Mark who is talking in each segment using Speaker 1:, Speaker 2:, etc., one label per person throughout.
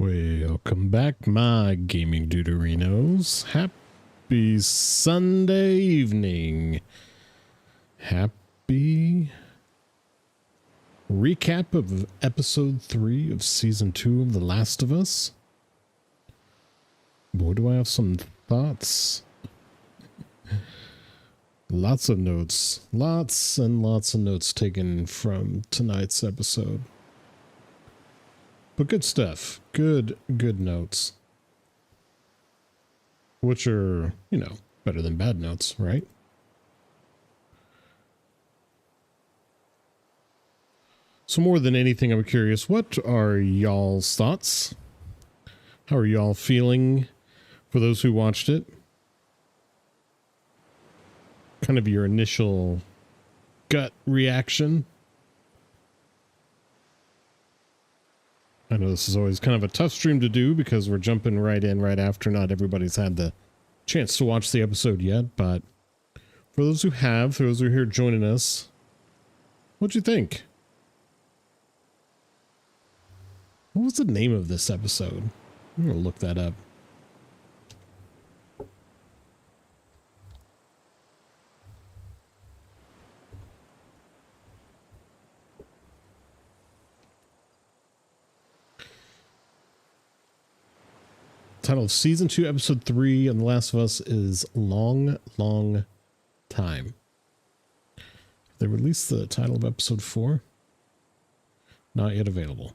Speaker 1: Welcome back, my gaming duderinos. Happy Sunday evening. Happy recap of episode 3 of season 2 of The Last of Us. Boy, do I have some thoughts. Lots of notes. Lots and lots of notes taken from tonight's episode. But good stuff. Good notes. Which are, you know, better than bad notes, right? So more than anything, I'm curious, what are y'all's thoughts? How are y'all feeling For those who watched it, kind of your initial gut reaction. I know this is always kind of a tough stream to do because we're jumping right in right after. Not everybody's had the chance to watch the episode yet, but for those who have, for those who are here joining us, what'd you think? What was the name of this episode? I'm going to look that up. Title of Season 2, Episode 3 on The Last of Us is Long, Long Time. They released the title of Episode 4. Not yet available.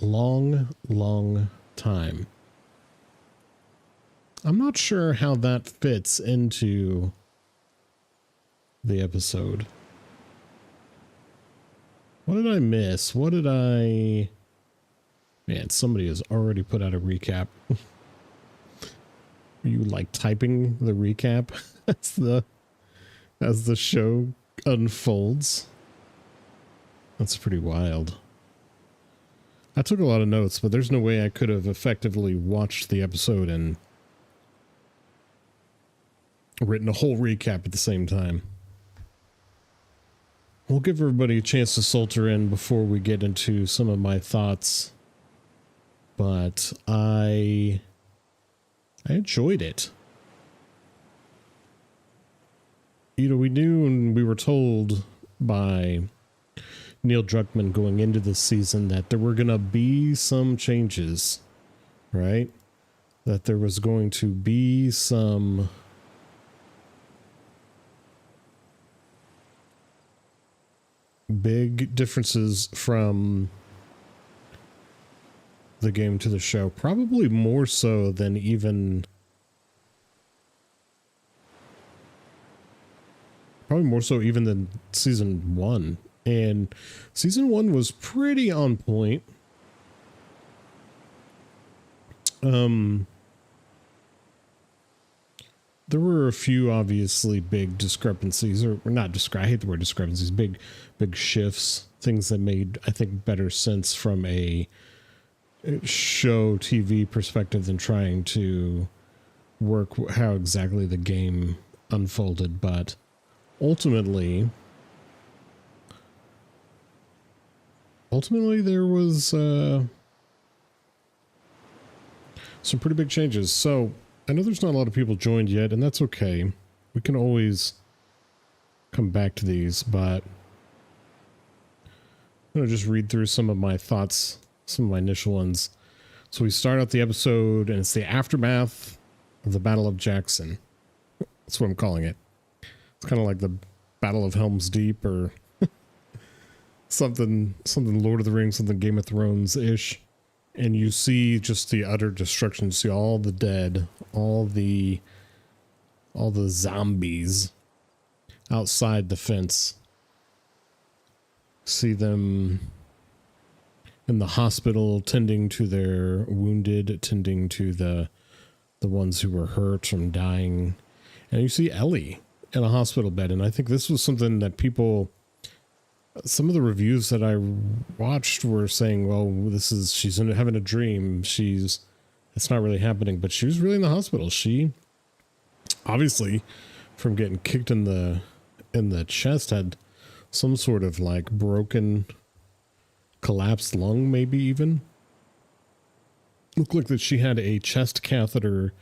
Speaker 1: Long, Long Time. I'm not sure how that fits into the episode. What did I miss? What did I... Man, somebody has already put out a recap. Are you like typing the recap as the show unfolds? That's pretty wild. I took a lot of notes, but there's no way I could have effectively watched the episode and written a whole recap at the same time. We'll give everybody a chance to filter in before we get into some of my thoughts. But I enjoyed it. You know, we knew and we were told by Neil Druckmann going into this season that there were going to be some changes, right? That there was going to be some big differences from the game to the show, probably more so than even than season 1. And season 1 was pretty on point. There were a few obviously big discrepancies, or not I hate the word discrepancies, big shifts, things that made, I think, better sense from a show TV perspective than trying to work how exactly the game unfolded. But ultimately there was some pretty big changes. So I know there's not a lot of people joined yet, and that's okay. We can always come back to these, but I'm going to just read through some of my thoughts, some of my initial ones. So we start out the episode, and it's the aftermath of the Battle of Jackson. That's what I'm calling it. It's kind of like the Battle of Helm's Deep, or something Lord of the Rings, something Game of Thrones-ish. And you see just the utter destruction. You see all the dead, all the zombies outside the fence. See them in the hospital tending to their wounded, tending to the ones who were hurt from dying. And you see Ellie in a hospital bed. And I think this was something that people, some of the reviews that I watched were saying, well, she's having a dream. It's not really happening, but she was really in the hospital. She obviously, from getting kicked in the chest, had some sort of like broken, collapsed lung, maybe even. Looked like that she had a chest catheter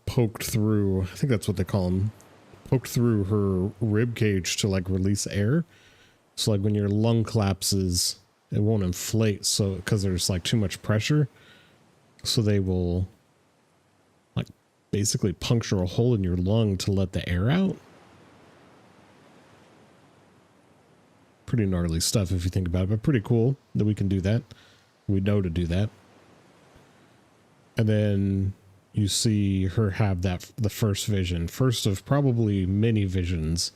Speaker 1: poked through, I think that's what they call them, poked through her rib cage to like release air. So like when your lung collapses, it won't inflate, so because there's like too much pressure, so they will like basically puncture a hole in your lung to let the air out. Pretty gnarly stuff if you think about it, but pretty cool that we can do that. We know to do that. And then you see her have the first vision, first of probably many visions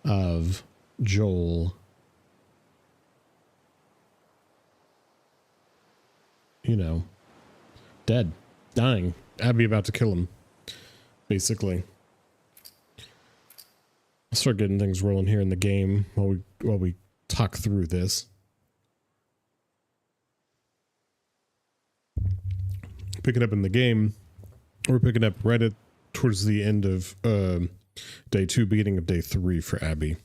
Speaker 1: of Joel, you know, dead, dying. Abby about to kill him, basically. I'll start getting things rolling here in the game while we talk through this. Picking up in the game, we're picking up right at towards the end of day 2, beginning of day 3 for Abby.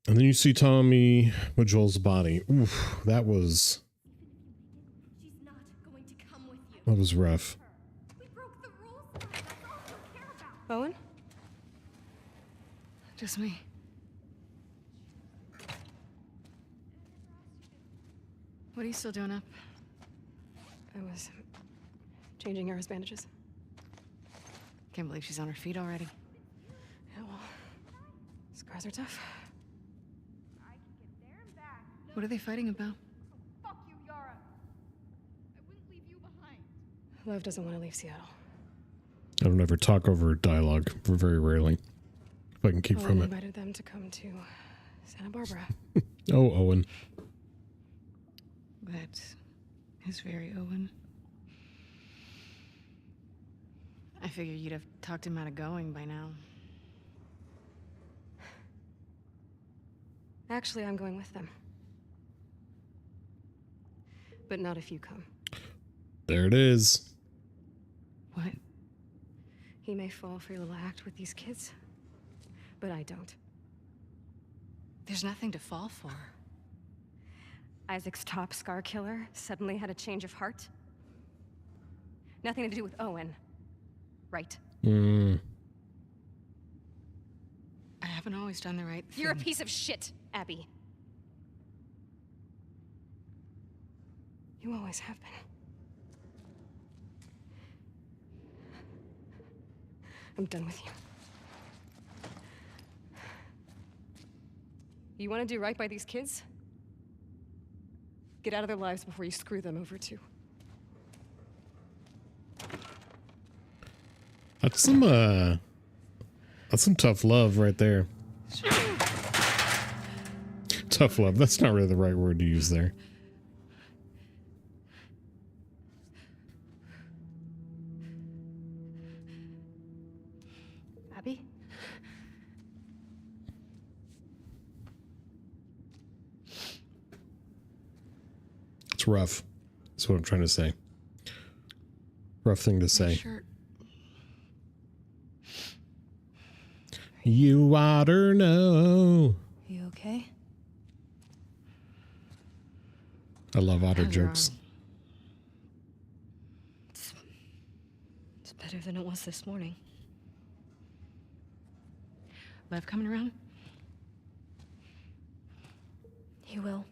Speaker 1: And then you see Tommy with Joel's body. Oof, that was...
Speaker 2: She's not going to come with you.
Speaker 1: That was rough.
Speaker 2: We broke the rules. That's all you care about.
Speaker 3: Owen? Just me. What are you still doing up?
Speaker 4: I was changing Yara's bandages.
Speaker 3: Can't believe she's on her feet already.
Speaker 4: Yeah, well, scars are tough.
Speaker 2: I can get there and back. No,
Speaker 3: What are they fighting about?
Speaker 2: fuck you, Yara. I wouldn't leave you behind.
Speaker 4: Lev doesn't want to leave Seattle.
Speaker 1: I don't ever talk over dialogue, very rarely. If I can keep
Speaker 4: Owen
Speaker 1: from it.
Speaker 4: invited them to come to Santa Barbara.
Speaker 1: Oh, Owen.
Speaker 3: That is very Owen. I figured you'd have talked him out of going by now.
Speaker 4: Actually, I'm going with them. But not if you come.
Speaker 1: There it is.
Speaker 3: What?
Speaker 4: He may fall for your little act with these kids, but I don't.
Speaker 3: There's nothing to fall for.
Speaker 4: Isaac's top scar killer suddenly had a change of heart. Nothing to do with Owen. Right.
Speaker 1: Hmm.
Speaker 3: I haven't always done the right thing.
Speaker 4: You're a piece of shit, Abby. You always have been. I'm done with you. You want to do right by these kids? Get out of their lives before you screw them over too.
Speaker 1: That's some tough love right there. Tough love. That's not really the right word to use there.
Speaker 4: Abby?
Speaker 1: It's rough. That's what I'm trying to say. Rough thing to say.
Speaker 3: Shirt.
Speaker 1: You oughter know.
Speaker 2: You okay?
Speaker 1: I love otter
Speaker 3: How's your
Speaker 1: jokes.
Speaker 3: arm?
Speaker 4: It's better than it was this morning.
Speaker 3: Lev coming around?
Speaker 4: He will.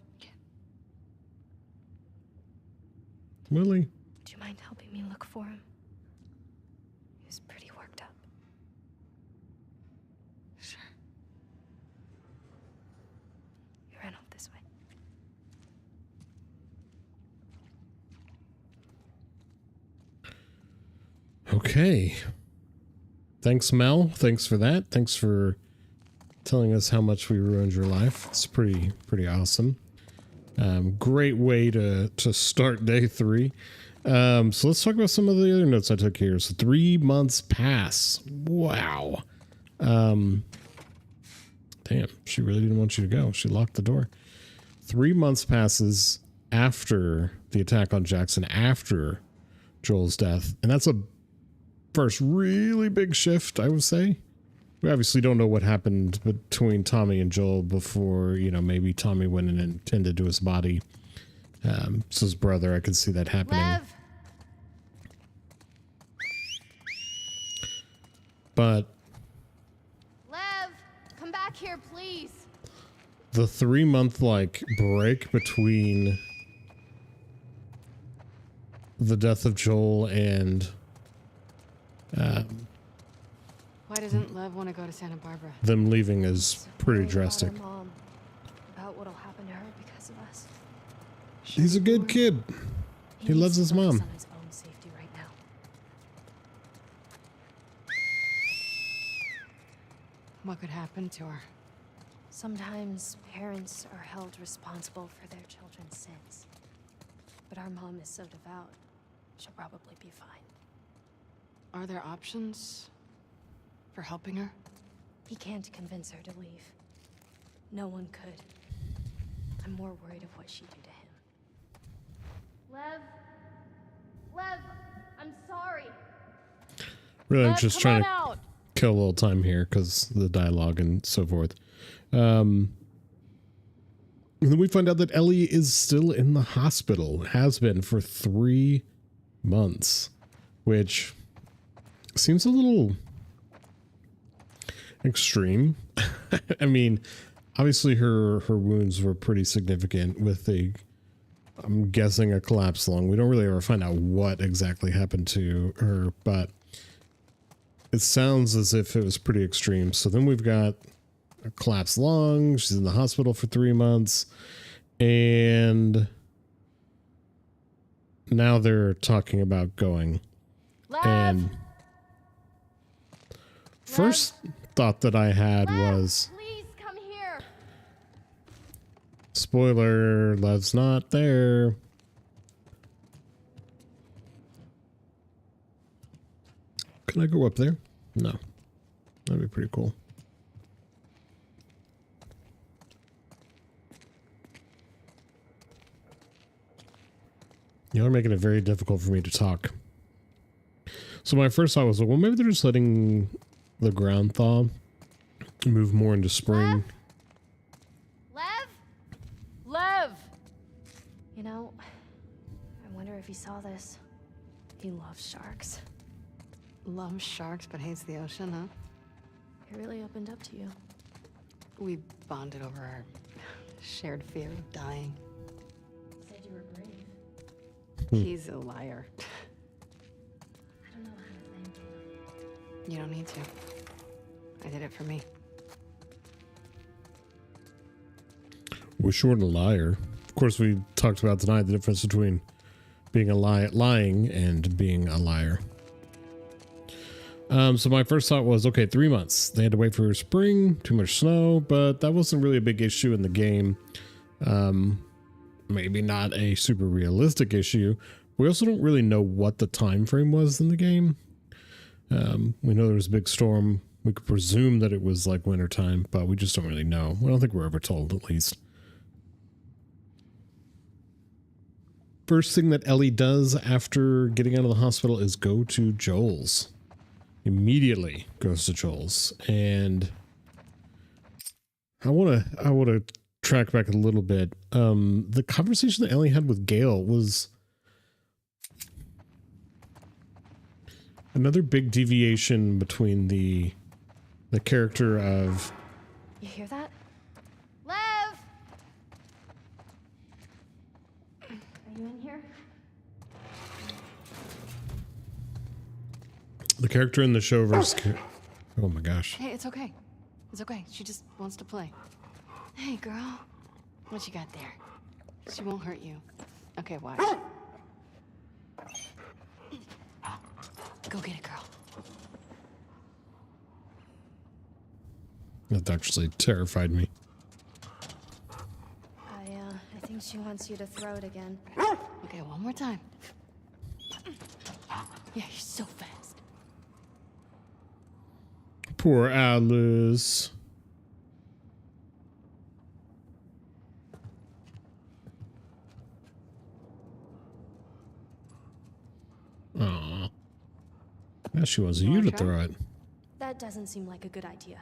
Speaker 1: Willie.
Speaker 4: Do you mind helping me look for him? He was pretty worked up.
Speaker 3: Sure.
Speaker 4: He ran off this way.
Speaker 1: Okay. Thanks, Mel. Thanks for that. Thanks for telling us how much we ruined your life. It's pretty awesome. Great way to start day 3. So let's talk about some of the other notes I took here. So 3 months pass. Wow. Damn, she really didn't want you to go. She locked the door. 3 months passes after the attack on Jackson, after Joel's death. And that's a first really big shift, I would say. We obviously don't know what happened between Tommy and Joel before, you know, maybe Tommy went and tended to his body. So his brother, I could see that happening.
Speaker 2: Lev!
Speaker 1: But
Speaker 2: Lev! Come back here, please.
Speaker 1: the 3 month like break between the death of Joel and
Speaker 3: Why doesn't Lev want to go to Santa Barbara?
Speaker 1: them leaving is pretty
Speaker 4: Worried
Speaker 1: drastic.
Speaker 4: About our mom, about what'll happen to her because of us.
Speaker 1: He's a good kid. He loves
Speaker 4: needs
Speaker 1: his
Speaker 4: to focus
Speaker 1: mom.
Speaker 4: on his own safety right now.
Speaker 3: What could happen to her?
Speaker 5: Sometimes parents are held responsible for their children's sins.
Speaker 4: But our mom is so devout, she'll probably be fine.
Speaker 3: Are there options for helping her?
Speaker 4: He can't convince her to leave. No one could. I'm more worried of what she'd do to him.
Speaker 2: Lev, I'm sorry.
Speaker 1: Really, I'm
Speaker 2: Lev,
Speaker 1: just
Speaker 2: come
Speaker 1: trying
Speaker 2: on
Speaker 1: to
Speaker 2: out.
Speaker 1: kill a little time here because the dialogue and so forth. And then we find out that Ellie is still in the hospital, has been for 3 months, which seems a little extreme. I mean, obviously her wounds were pretty significant with I'm guessing a collapsed lung. We don't really ever find out what exactly happened to her, but it sounds as if it was pretty extreme. So then we've got a collapsed lung. She's in the hospital for 3 months. And now they're talking about going.
Speaker 2: Lev,
Speaker 1: And first thought that I had was,
Speaker 2: please come here.
Speaker 1: spoiler, Lev's not there. Can I go up there? No. That'd be pretty cool. You're making it very difficult for me to talk. So my first thought was, well, maybe they're just letting the ground thaw, move more into spring.
Speaker 2: Lev.
Speaker 4: You know, I wonder if he saw this. He loves sharks.
Speaker 3: Loves sharks but hates the ocean, huh?
Speaker 4: He really opened up to you.
Speaker 3: We bonded over our shared fear of dying.
Speaker 4: Said you were brave.
Speaker 3: He's a liar.
Speaker 4: I don't know how to thank you.
Speaker 3: You don't need to. I did it for me.
Speaker 1: Was short a liar. Of course, we talked about tonight the difference between being lying and being a liar. So my first thought was, okay, 3 months. They had to wait for spring, too much snow, but that wasn't really a big issue in the game. Maybe not a super realistic issue. We also don't really know what the time frame was in the game. We know there was a big storm. We could presume that it was like wintertime, but we just don't really know. I don't think we're ever told, at least. First thing that Ellie does after getting out of the hospital is go to Joel's. Immediately goes to Joel's, and I want to track back a little bit. The conversation that Ellie had with Gail was another big deviation between the character of.
Speaker 4: You hear that?
Speaker 2: Lev.
Speaker 4: Are you in here?
Speaker 1: The character in the show versus. Oh my gosh.
Speaker 3: Hey, it's okay. It's okay. She just wants to play. Hey, girl. What you got there? She won't hurt you. Okay, watch. Go get it, girl.
Speaker 1: That actually terrified me.
Speaker 4: I think she wants you to throw it again.
Speaker 3: Okay, one more time. Yeah, you're so fast.
Speaker 1: Poor Alice. Aw. Yeah, she wants you to throw it.
Speaker 4: That doesn't seem like a good idea.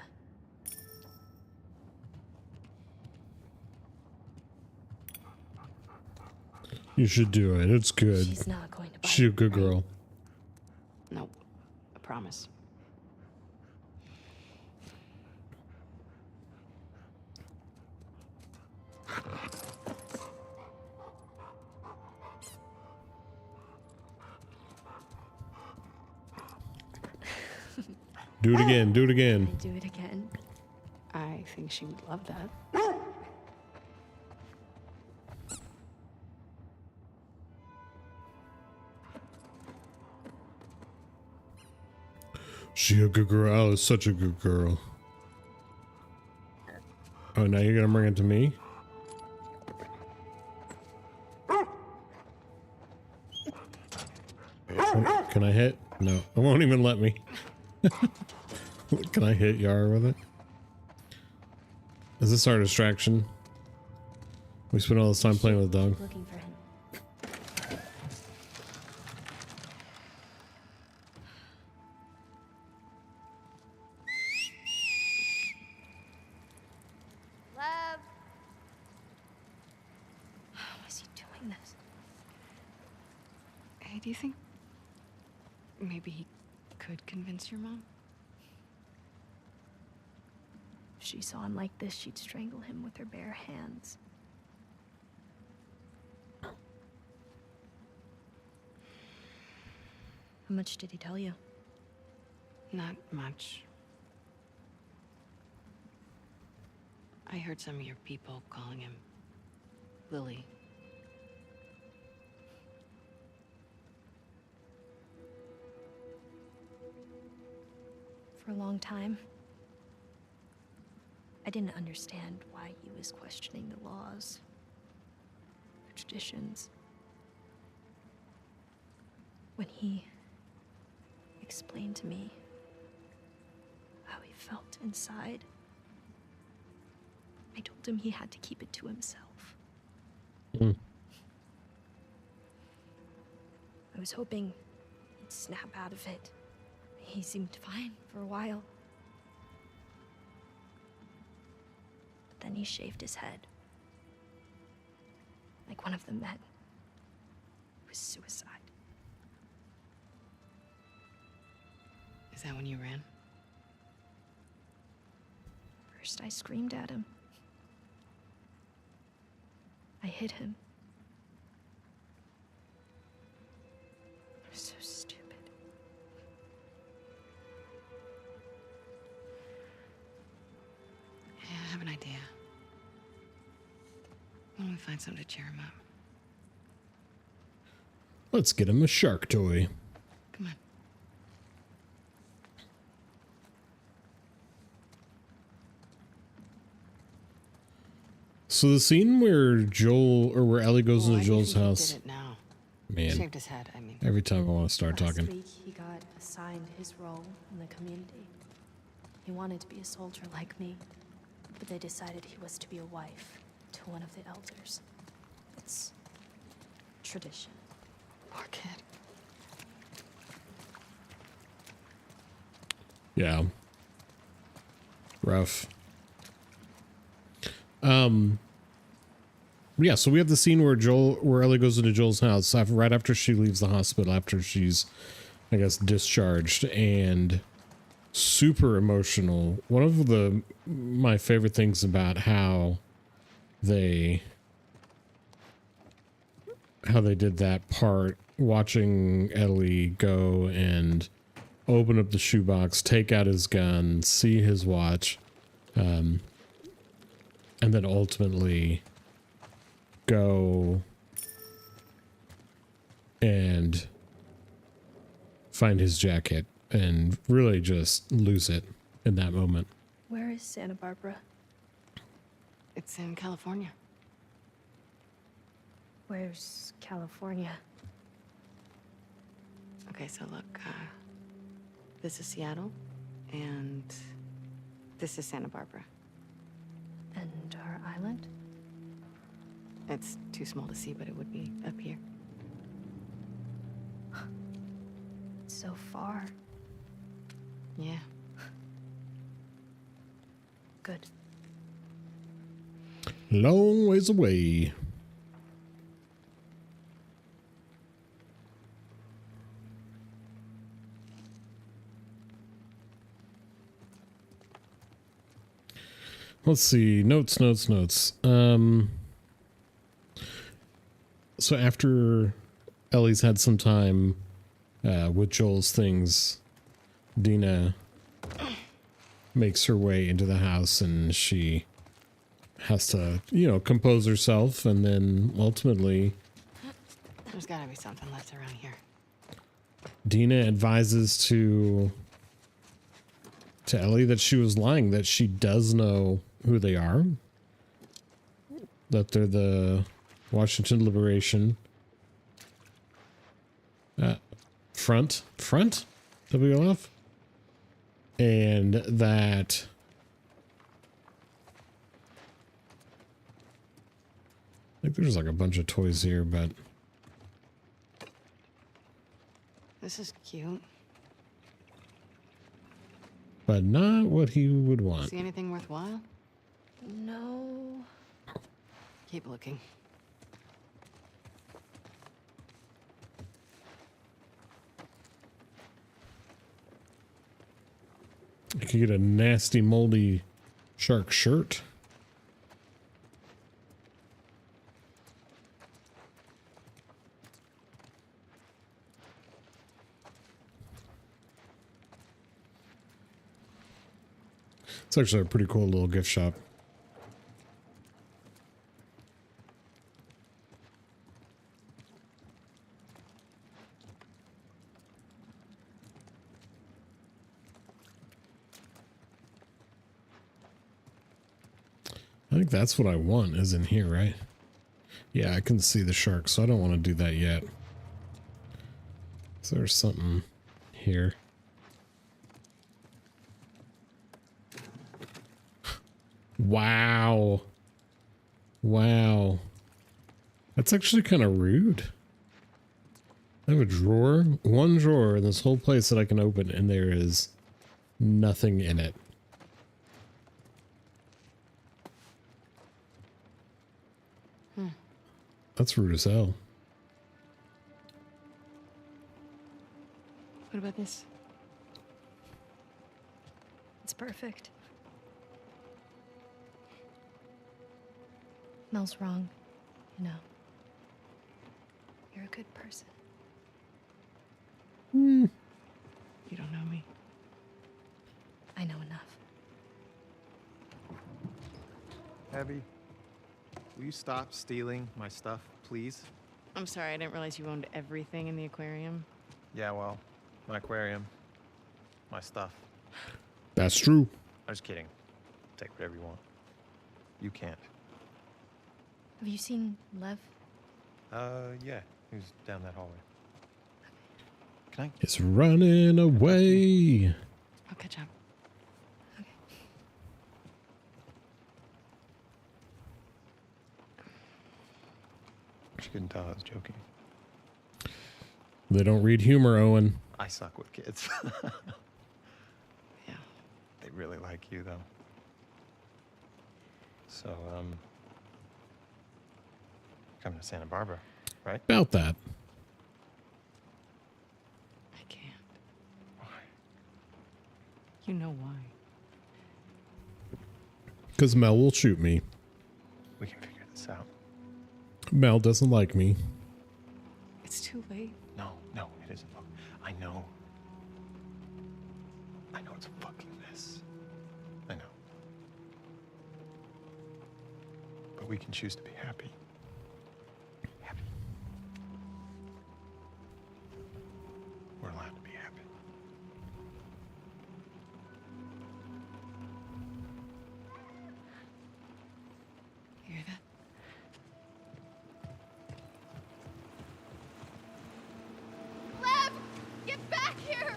Speaker 1: You should do it. It's good.
Speaker 4: She's not going to bite.
Speaker 1: She's a good girl.
Speaker 3: No, I promise.
Speaker 1: Do it again. Do it again.
Speaker 4: Do it again.
Speaker 3: I think she would love that.
Speaker 1: She a good girl. Alice, such a good girl. Oh, now you're gonna bring it to me? Can I hit? No, it won't even let me. Can I hit Yara with it? Is this our distraction? We spent all this time playing with the dog.
Speaker 4: Looking for him.
Speaker 2: Lev.
Speaker 4: How is he doing this?
Speaker 3: Hey, do you think maybe he could convince your mom?
Speaker 4: If she saw him like this, she'd strangle him with her bare hands. How much did he tell you?
Speaker 3: Not much. I heard some of your people calling him Lily.
Speaker 4: For a long time, I didn't understand why he was questioning the laws, the traditions. When he explained to me how he felt inside, I told him he had to keep it to himself.
Speaker 1: Mm.
Speaker 4: I was hoping he'd snap out of it. He seemed fine for a while. But then he shaved his head. Like one of the men. It was suicide.
Speaker 3: Is that when you ran?
Speaker 4: First, I screamed at him. I hit him. I was so stupid.
Speaker 3: Yeah, I have an idea. Why don't we find something to cheer him up?
Speaker 1: Let's get him a shark toy.
Speaker 3: Come on.
Speaker 1: So the scene where where Ellie goes into Joel's house.
Speaker 3: Did it now.
Speaker 1: Man,
Speaker 3: Shaved his head, I mean.
Speaker 1: every time I want to start
Speaker 4: Last
Speaker 1: talking.
Speaker 4: week, he got assigned his role in the community. He wanted to be a soldier like me, but they decided he was to be a wife to one of the elders. It's tradition.
Speaker 3: Poor kid.
Speaker 1: Yeah. Rough. Yeah, so we have the scene where Ellie goes into Joel's house right after she leaves the hospital, after she's, I guess, discharged, and super emotional. One of my favorite things about how they did that part, watching Ellie go and open up the shoebox, take out his gun, see his watch, and then ultimately go and find his jacket and really just lose it in that moment.
Speaker 4: Where is Santa Barbara?
Speaker 3: It's in California.
Speaker 4: Where's California?
Speaker 3: Okay, so look, this is Seattle, and this is Santa Barbara.
Speaker 4: And our island?
Speaker 3: It's too small to see, but it would be up here.
Speaker 4: It's so far.
Speaker 3: Yeah.
Speaker 4: Good.
Speaker 1: Long ways away. Let's see. Notes. So after Ellie's had some time with Joel's things, Dina makes her way into the house, and she has to, compose herself, and then ultimately
Speaker 3: There's gotta be something left around here.
Speaker 1: Dina advises to Ellie that she was lying, that she does know who they are, that they're the Washington Liberation front, WLF, and that I think there's like a bunch of toys here, but
Speaker 3: This is cute.
Speaker 1: not what he would want.
Speaker 3: See anything worthwhile?
Speaker 4: No.
Speaker 3: Keep looking.
Speaker 1: I could get a nasty, moldy shark shirt. It's actually a pretty cool little gift shop. I think that's what I want is in here, right? Yeah, I can see the shark, so I don't want to do that yet. So there's something here. Wow. Wow. That's actually kind of rude. I have a drawer, one drawer in this whole place that I can open, and there is nothing in it. That's rude as hell.
Speaker 3: What about this?
Speaker 4: It's perfect. Mel's wrong, you know. You're a good person.
Speaker 3: You don't know me.
Speaker 4: I know enough.
Speaker 5: Abby, will you stop stealing my stuff, please?
Speaker 3: I'm sorry, I didn't realize you owned everything in the aquarium.
Speaker 5: Yeah, well, my aquarium, my stuff.
Speaker 1: That's true.
Speaker 5: I'm just kidding. Take whatever you want. You can't.
Speaker 4: Have you seen Lev?
Speaker 5: Yeah, he was down that hallway. Can I?
Speaker 1: It's running away.
Speaker 3: I'll catch up.
Speaker 5: She couldn't tell I was joking.
Speaker 1: They don't read humor, Owen.
Speaker 5: I suck with kids.
Speaker 3: Yeah.
Speaker 5: They really like you, though. So, coming to Santa Barbara, right?
Speaker 1: About that.
Speaker 3: I can't.
Speaker 5: Why?
Speaker 3: You know why.
Speaker 1: Because Mel will shoot me.
Speaker 5: We can figure this out.
Speaker 1: Mel doesn't like me.
Speaker 3: It's too late.
Speaker 5: No, it isn't. Look, I know. I know it's a fucking mess. I know. But we can choose to be happy. Happy. We're allowed to be happy.
Speaker 3: You hear that?
Speaker 2: Lev! Get back here!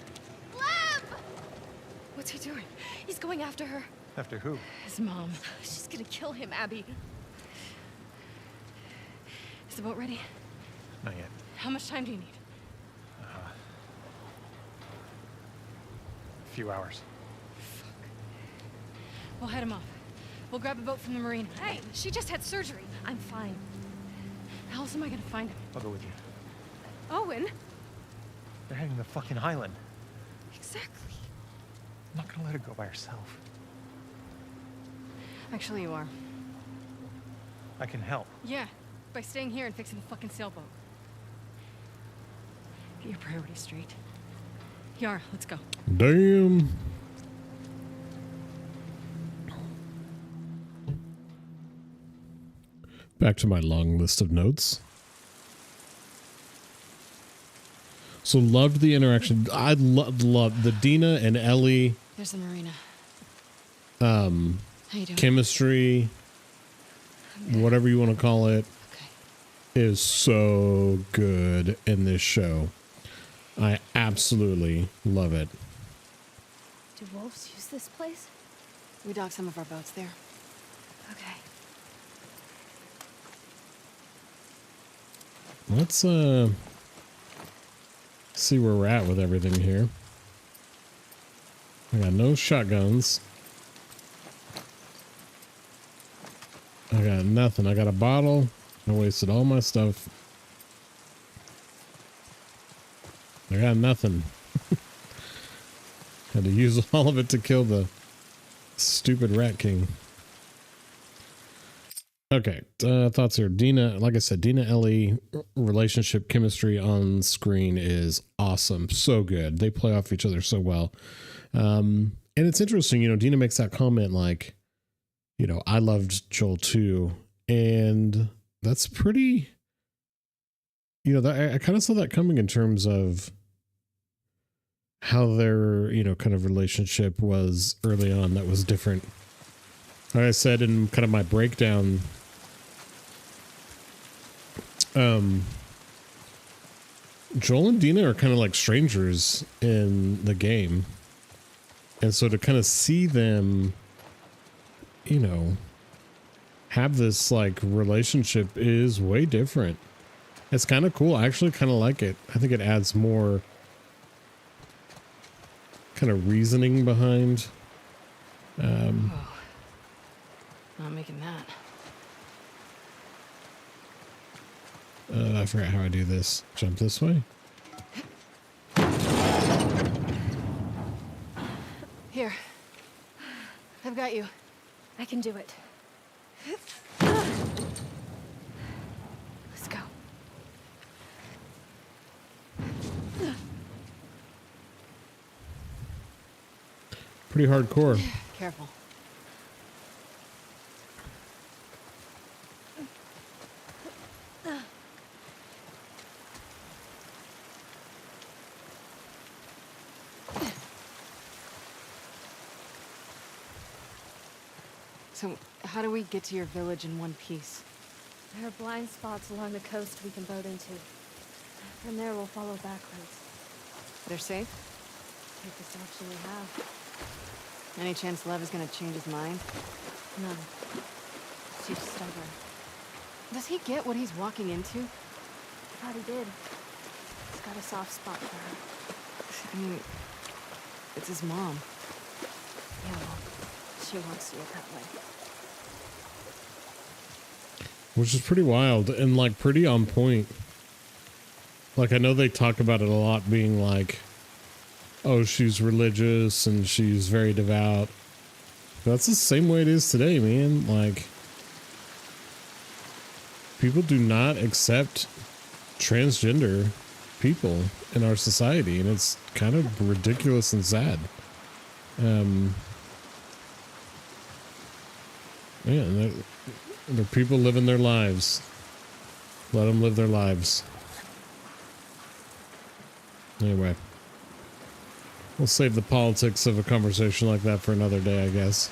Speaker 2: Lev!
Speaker 4: What's he doing? He's going after her.
Speaker 5: After who?
Speaker 3: His mom.
Speaker 4: She's gonna kill him, Abby.
Speaker 3: Is the boat ready?
Speaker 5: Not yet.
Speaker 3: How much time do you need?
Speaker 5: A few hours.
Speaker 3: We'll head him off. We'll grab a boat from the marina.
Speaker 4: Hey, she just had surgery. I'm fine.
Speaker 3: How else am I gonna find him?
Speaker 5: I'll go with you.
Speaker 4: Owen?
Speaker 5: They're heading to the fucking island.
Speaker 3: Exactly.
Speaker 5: I'm not gonna let her go by herself.
Speaker 3: Actually, you are.
Speaker 5: I can help.
Speaker 3: Yeah, by staying here and fixing the fucking sailboat. Get your priorities straight. Yara, let's go.
Speaker 1: Damn. Back to my long list of notes. So loved the interaction. I loved the Dina and Ellie
Speaker 3: There's the marina. How you doing?
Speaker 1: chemistry, whatever you want to call it,
Speaker 3: Okay.
Speaker 1: is so good in this show. I absolutely love it.
Speaker 4: Do wolves use this place?
Speaker 3: We dock some of our boats there.
Speaker 4: Okay.
Speaker 1: Let's see where we're at with everything here. I got no shotguns. I got nothing. I got a bottle. I wasted all my stuff. I got nothing. Had to use all of it to kill the stupid Rat King. Okay, thoughts here. Dina, like I said, Dina Ellie relationship chemistry on screen is awesome. So good. They play off each other so well. And it's interesting, you know, Dina makes that comment like, you know, I loved Joel too. And that's pretty, you know, I kind of saw that coming in terms of how their, you know, kind of relationship was early on. That was different. Like I said in kind of my breakdown, Joel and Dina are kind of like strangers in the game. And so to kind of see them, you know, have this like relationship is way different. It's kind of cool. I actually kind of like it. I think it adds more kind of reasoning behind.
Speaker 3: Not making that.
Speaker 1: I forgot how I do this. Jump this way.
Speaker 3: Here. I've got you.
Speaker 4: I can do it. Let's go.
Speaker 1: Pretty hardcore.
Speaker 3: Careful. So, how do we get to your village in one piece?
Speaker 4: There are blind spots along the coast we can boat into. From there, we'll follow backwards.
Speaker 3: They're safe?
Speaker 4: Safest option we have.
Speaker 3: Any chance Lev is gonna change his mind?
Speaker 4: None. She's stubborn.
Speaker 3: Does he get what he's walking into?
Speaker 4: Thought he did. He's got a soft spot for her.
Speaker 3: I mean, it's his mom.
Speaker 4: Yeah, well, she won't see it that way.
Speaker 1: Which is pretty wild and like pretty on point. Like I know they talk about it a lot being like, oh, she's religious and she's very devout. That's the same way it is today, man. Like people do not accept transgender people in our society, and it's kind of ridiculous and sad. Yeah, they're people living their lives. Let them live their lives. Anyway, we'll save the politics of a conversation like that for another day, I guess.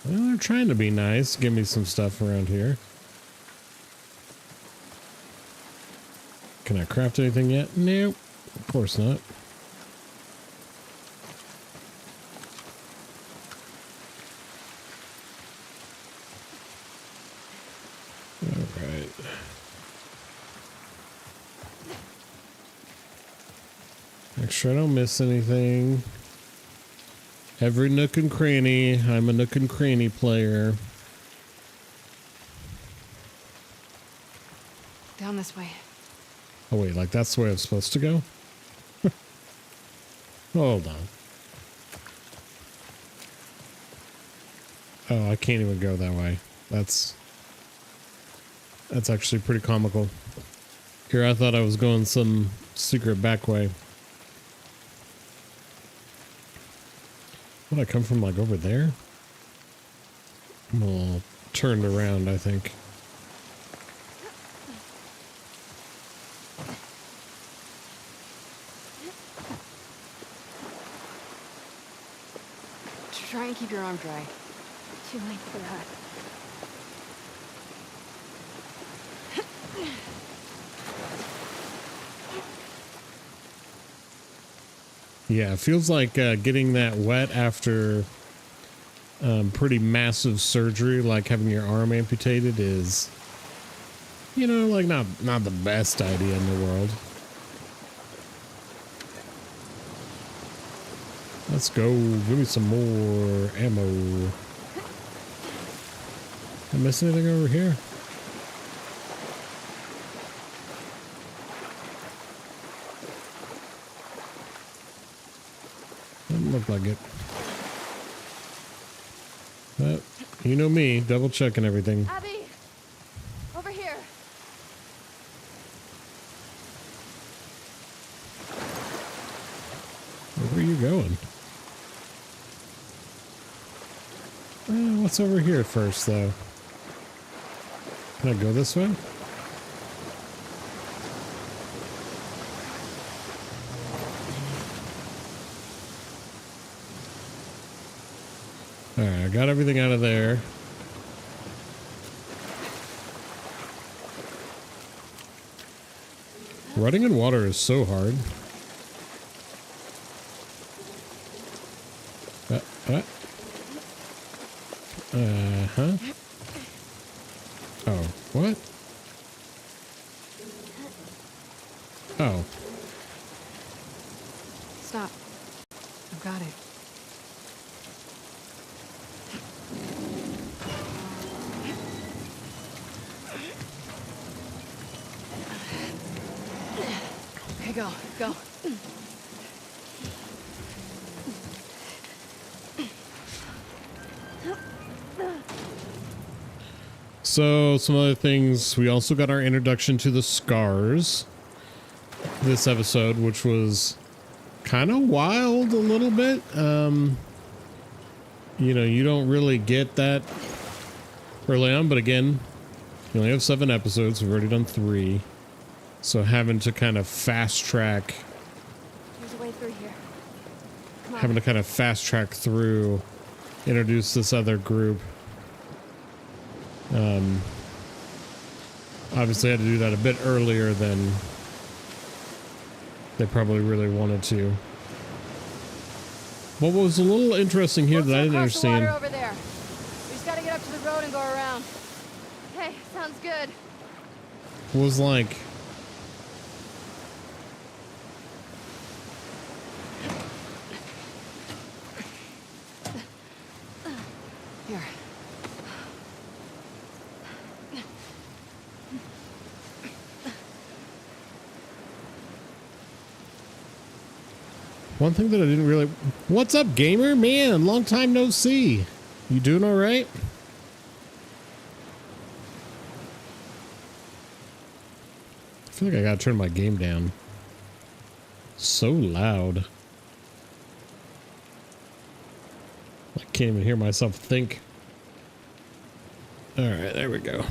Speaker 1: Well, they're trying to be nice. Give me some stuff around here. Can I craft anything yet? Nope. Of course not. Alright. Make sure I don't miss anything. Every nook and cranny. I'm a nook and cranny player.
Speaker 3: Down this way.
Speaker 1: Oh wait, like that's the way I'm supposed to go? Hold on. Oh, I can't even go that way. That's actually pretty comical. Here, I thought I was going some secret back way. Would I come from like over there? I'm all turned around, I think.
Speaker 3: Try and keep your arm dry.
Speaker 4: Too late for that.
Speaker 1: Yeah, it feels like getting that wet after pretty massive surgery, like having your arm amputated, is, you know, like not the best idea in the world. Let's go. Give me some more ammo. Did I miss anything over here? Doesn't look like it. But you know me, double checking everything.
Speaker 2: Abby, over here.
Speaker 1: Where are you going? What's over here first, though? Can I go this way? Alright, I got everything out of there. Running in water is so hard. Uh-huh. Oh, what? Oh.
Speaker 3: Stop. I've got it. Okay, go.
Speaker 1: So, some other things. We also got our introduction to the scars this episode, which was kind of wild a little bit. You know, you don't really get that early on, but again, you only have 7 episodes. We've already done 3. So having to kind of fast track,
Speaker 2: There's a way through here. Come on.
Speaker 1: having to kind of fast track through, introduce this other group. Obviously had to do that a bit earlier than they probably really wanted to. What was a little interesting here that I didn't
Speaker 2: Across the
Speaker 1: understand
Speaker 2: water over there. We just gotta get up to the road and go around. Okay, sounds good.
Speaker 1: was like,
Speaker 3: Here.
Speaker 1: one thing that I didn't really... What's up, gamer? Man, long time no see. You doing all right? I feel like I gotta turn my game down. So loud. I can't even hear myself think. All right, there we go.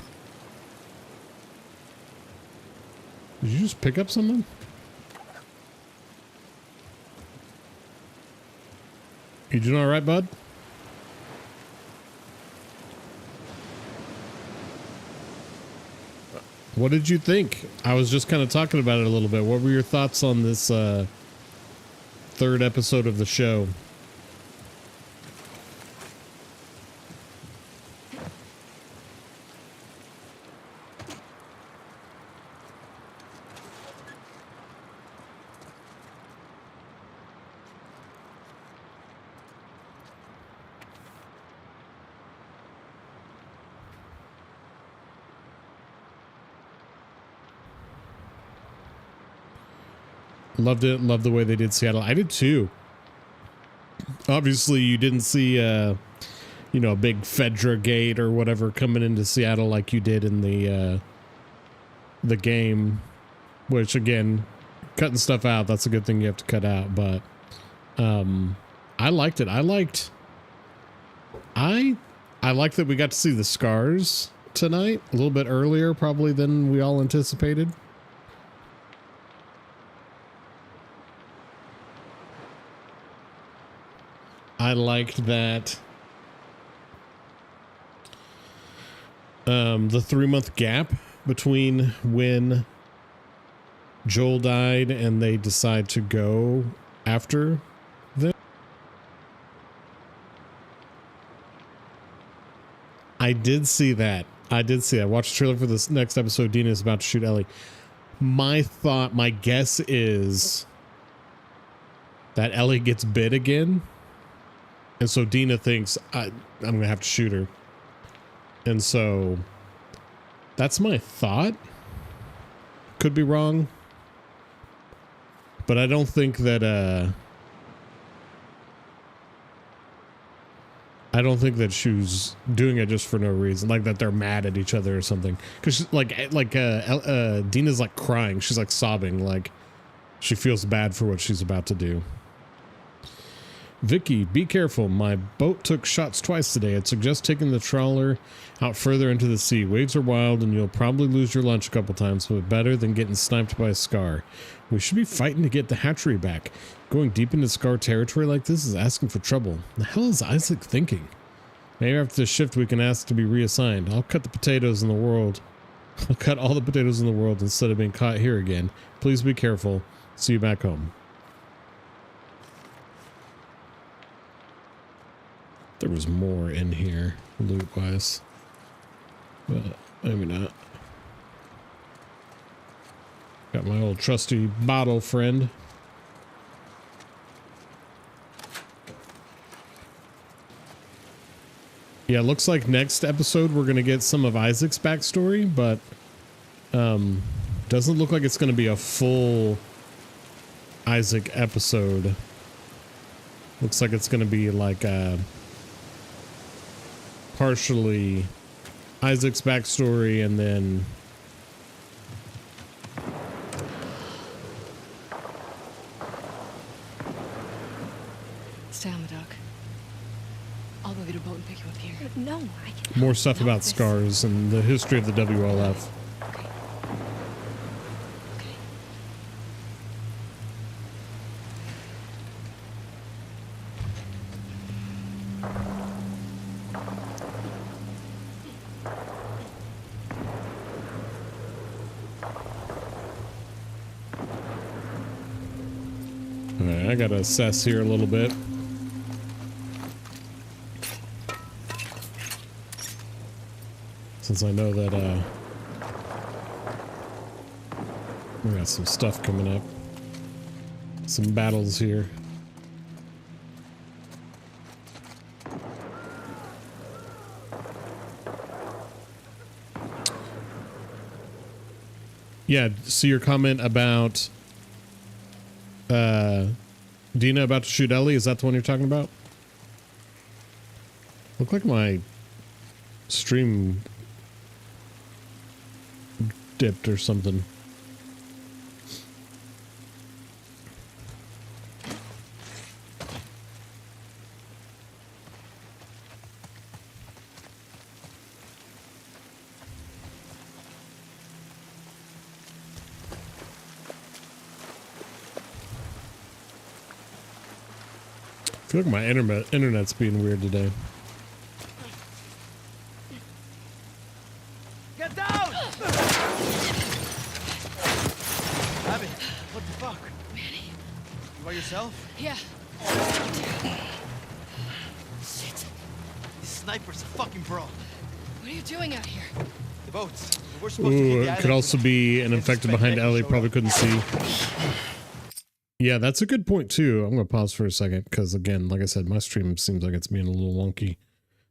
Speaker 1: Did you just pick up something? You doing all right, bud? What did you think? I was just kind of talking about it a little bit. What were your thoughts on this 3rd episode of the show? Loved it. Loved the way they did Seattle. I did too. Obviously, you didn't see, you know, a big Fedra gate or whatever coming into Seattle like you did in the game. Which, again, cutting stuff out, that's a good thing you have to cut out. But I liked it. I liked that we got to see the scars tonight a little bit earlier probably than we all anticipated. I liked that the 3-month gap between when Joel died and they decide to go after them. I did see that. I did see that. Watch the trailer for this next episode. Dina is about to shoot Ellie. My guess is that Ellie gets bit again. And so Dina thinks I'm going to have to shoot her. And so that's my thought. Could be wrong. But I don't think that she was doing it just for no reason, like that they're mad at each other or something. Because Dina's like crying, she's like sobbing, like she feels bad for what she's about to do. Vicky, be careful. My boat took shots twice today. I'd suggest taking the trawler out further into the sea. Waves are wild and you'll probably lose your lunch a couple times, but better than getting sniped by a Scar. We should be fighting to get the hatchery back. Going deep into Scar territory like this is asking for trouble. The hell is Isaac thinking? Maybe after this shift we can ask to be reassigned. I'll cut the potatoes in the world. I'll cut all the potatoes in the world instead of being caught here again. Please be careful. See you back home. There was more in here, loot-wise. But maybe not. Got my old trusty bottle friend. Yeah, looks like next episode we're going to get some of Isaac's backstory, but doesn't look like it's going to be a full Isaac episode. Looks like it's going to be like partially Isaac's backstory and then
Speaker 3: Stay on the dock. I'll go get a boat and pick you up here.
Speaker 4: No, I can.
Speaker 1: more stuff about Scars and the history of the WLF.
Speaker 3: Okay. Okay.
Speaker 1: All right, I gotta assess here a little bit. Since I know that we got some stuff coming up. Some battles here. Yeah, see your comment about Dina about to shoot Ellie. Is that the one you're talking about? Look like my stream dipped or something. I feel like my internet's being weird today.
Speaker 6: Get down! Abby, what the fuck?
Speaker 3: Manny?
Speaker 6: You by yourself?
Speaker 3: Yeah. Shit.
Speaker 6: This sniper's a fucking bro.
Speaker 3: What are you doing out here?
Speaker 6: The boats. We're supposed to hit
Speaker 1: Ooh,
Speaker 6: the
Speaker 1: it could
Speaker 6: island.
Speaker 1: also be an infected behind Ellie. Probably couldn't see. Yeah, that's a good point too. I'm gonna pause for a second because again, like I said, my stream seems like it's being a little wonky.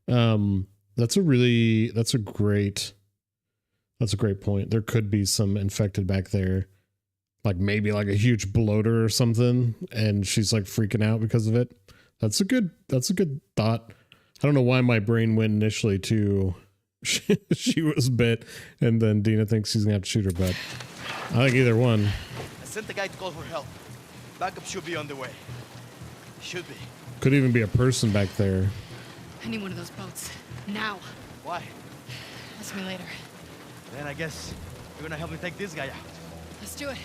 Speaker 1: That's a great point. There could be some infected back there, like maybe like a huge bloater or something, and she's like freaking out because of it. That's a good thought. I don't know why my brain went initially to she was bit, and then Dina thinks he's gonna have to shoot her, but I think either one.
Speaker 6: I sent the guy to call for help. Backup should be on the way. Should be.
Speaker 1: Could even be a person back there.
Speaker 3: I need one of those boats. Now.
Speaker 6: Why?
Speaker 3: Ask me later.
Speaker 6: Then I guess you're gonna help me take this guy out.
Speaker 3: Let's do it.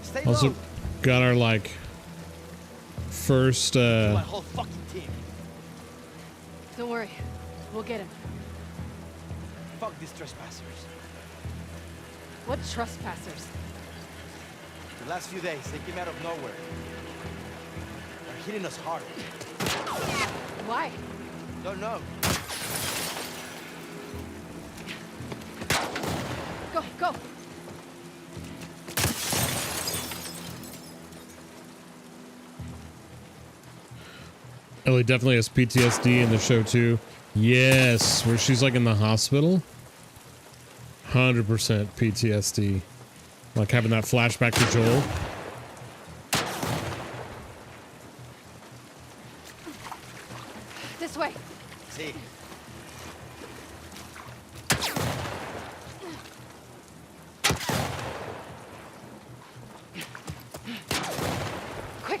Speaker 6: Stay
Speaker 1: Also
Speaker 6: low.
Speaker 1: got our like first
Speaker 6: My whole fucking team.
Speaker 3: Don't worry. We'll get him.
Speaker 6: Fuck these trespassers.
Speaker 3: What trespassers?
Speaker 6: The last few days, they came out of nowhere. They're hitting us hard.
Speaker 3: Why?
Speaker 6: Don't know.
Speaker 3: Go, go!
Speaker 1: Ellie definitely has PTSD in the show too. Yes, where she's like in the hospital. 100% PTSD. Like having that flashback to Joel.
Speaker 3: This way.
Speaker 6: See.
Speaker 3: Quick!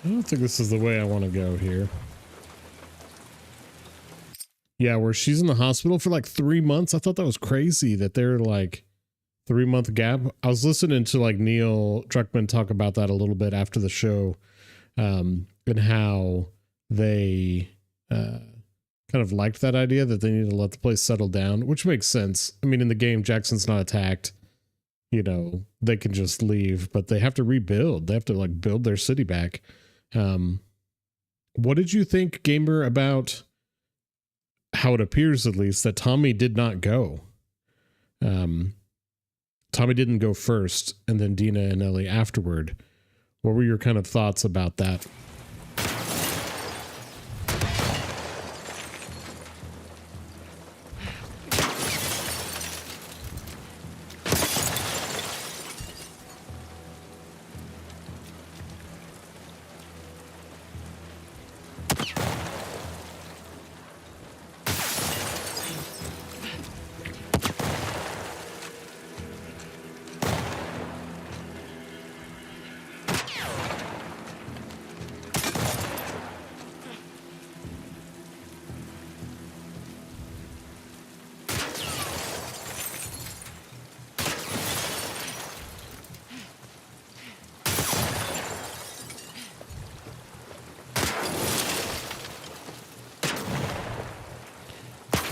Speaker 1: I don't think this is the way I want to go here. Yeah, where she's in the hospital for like 3 months. I thought that was crazy that they're like 3-month gap. I was listening to like Neil Druckmann talk about that a little bit after the show, and how they kind of liked that idea that they need to let the place settle down, which makes sense. I mean, in the game, Jackson's not attacked. You know, they can just leave, but they have to rebuild. They have to like build their city back. What did you think, Gamer, about how it appears, at least, that Tommy did not go? Tommy didn't go first, and then Dina and Ellie afterward. What were your kind of thoughts about that?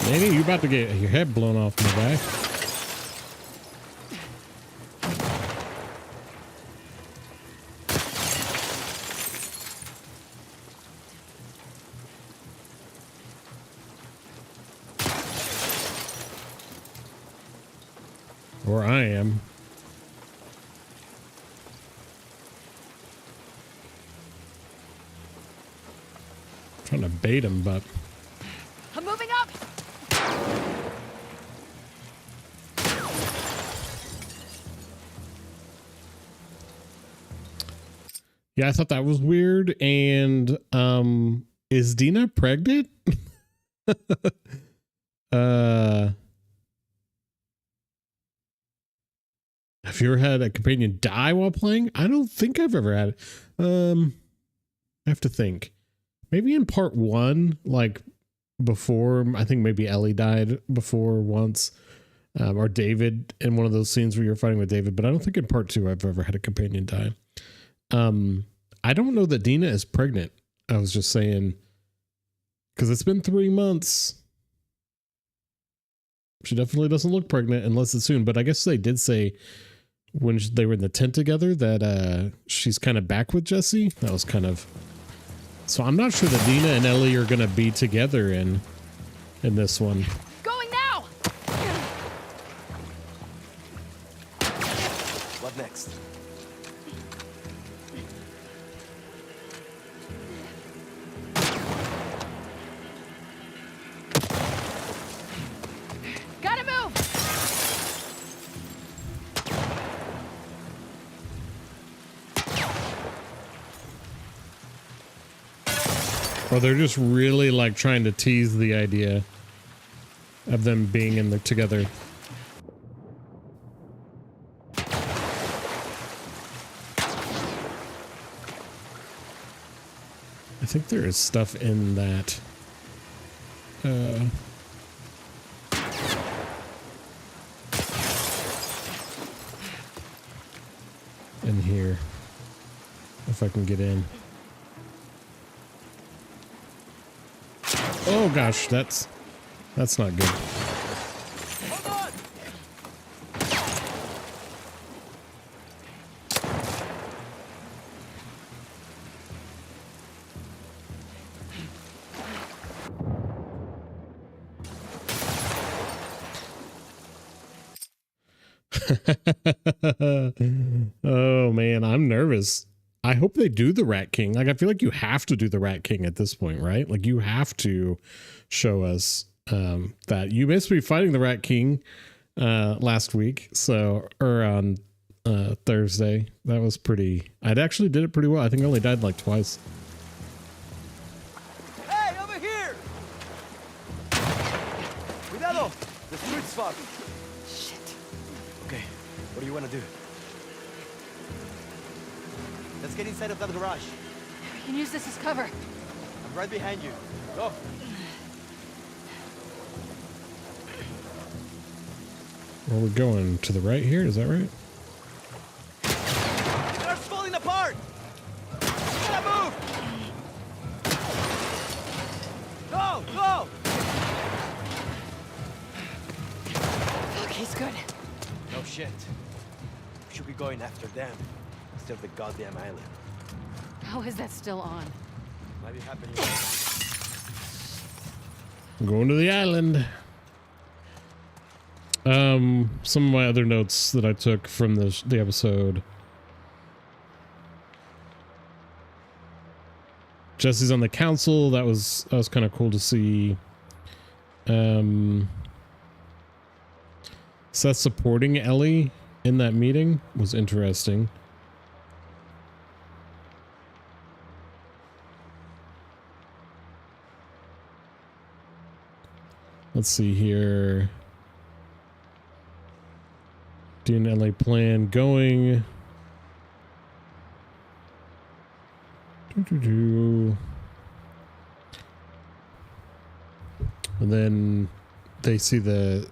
Speaker 1: Danny, you about to get your head blown off, my guy. Or I am. Trying to bait him, but
Speaker 3: I'm moving up!
Speaker 1: yeah, I thought that was weird. And is Dina pregnant? Have you ever had a companion die while playing? I don't think I've ever had it. I have to think. Maybe in part 1, like before, I think maybe Ellie died before once. Or David in one of those scenes where you're fighting with David, but I don't think in part 2 I've ever had a companion die. I don't know that Dina is pregnant. I was just saying, because it's been 3 months. She definitely doesn't look pregnant unless it's soon, but I guess they did say when they were in the tent together that she's kind of back with Jesse. That was kind of... So I'm not sure that Dina and Ellie are going to be together in this one.
Speaker 3: Going now!
Speaker 6: What next?
Speaker 3: Gotta move!
Speaker 1: Or they're just really like trying to tease the idea of them being in the together. I think there is stuff in that. in here. If I can get in. Oh gosh, that's not good.
Speaker 6: Hold on!
Speaker 1: Oh man, I'm nervous. I hope they do the Rat King. Like, I feel like you have to do the Rat King at this point, right? Like, you have to show us that you missed me fighting the Rat King last week, so, or on Thursday. That was pretty. I actually did it pretty well. I think I only died like twice.
Speaker 6: Hey, over here! Cuidado! The street's fucked.
Speaker 3: Shit.
Speaker 6: Okay, what do you want to do? Let's get inside of that garage.
Speaker 3: We can use this as cover.
Speaker 6: I'm right behind you. Go.
Speaker 1: Where are we going? To the right here? Is that right?
Speaker 6: They're falling apart! Gotta move! Go! Go!
Speaker 3: Fuck, he's good.
Speaker 6: No shit. We should be going after them instead of the goddamn island.
Speaker 3: How is that still on?
Speaker 6: Might be happening.
Speaker 1: I'm going to the island. Some of my other notes that I took from the episode. Jesse's on the council. That was kind of cool to see. Seth supporting Ellie in that meeting was interesting. Let's see here. Dean and LA plan going. And then they see the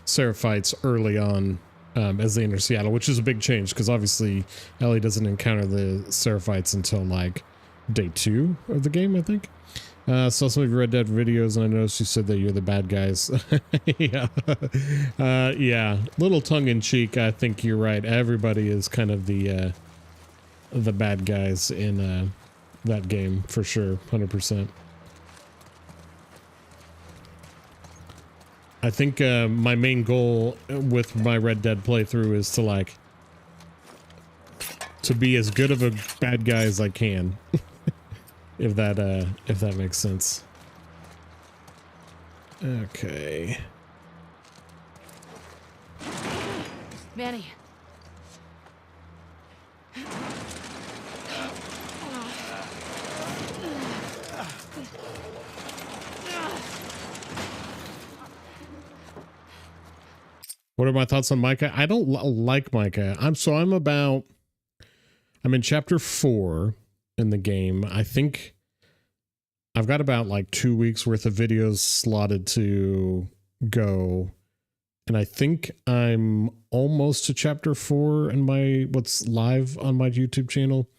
Speaker 1: Seraphites early on as they enter Seattle, which is a big change because obviously Ellie doesn't encounter the Seraphites until like day 2 of the game, I think. Saw some of your Red Dead videos and I noticed you said that you're the bad guys. Yeah. Yeah. Little tongue in cheek. I think you're right. Everybody is kind of the bad guys in that game for sure. 100%. I think my main goal with my Red Dead playthrough is to be as good of a bad guy as I can. If that makes sense. Okay.
Speaker 3: Manny.
Speaker 1: What are my thoughts on Micah? I don't like Micah. I'm in chapter 4 in the game. I think I've got about like 2 weeks worth of videos slotted to go. And I think I'm almost to chapter 4 in what's live on my YouTube channel.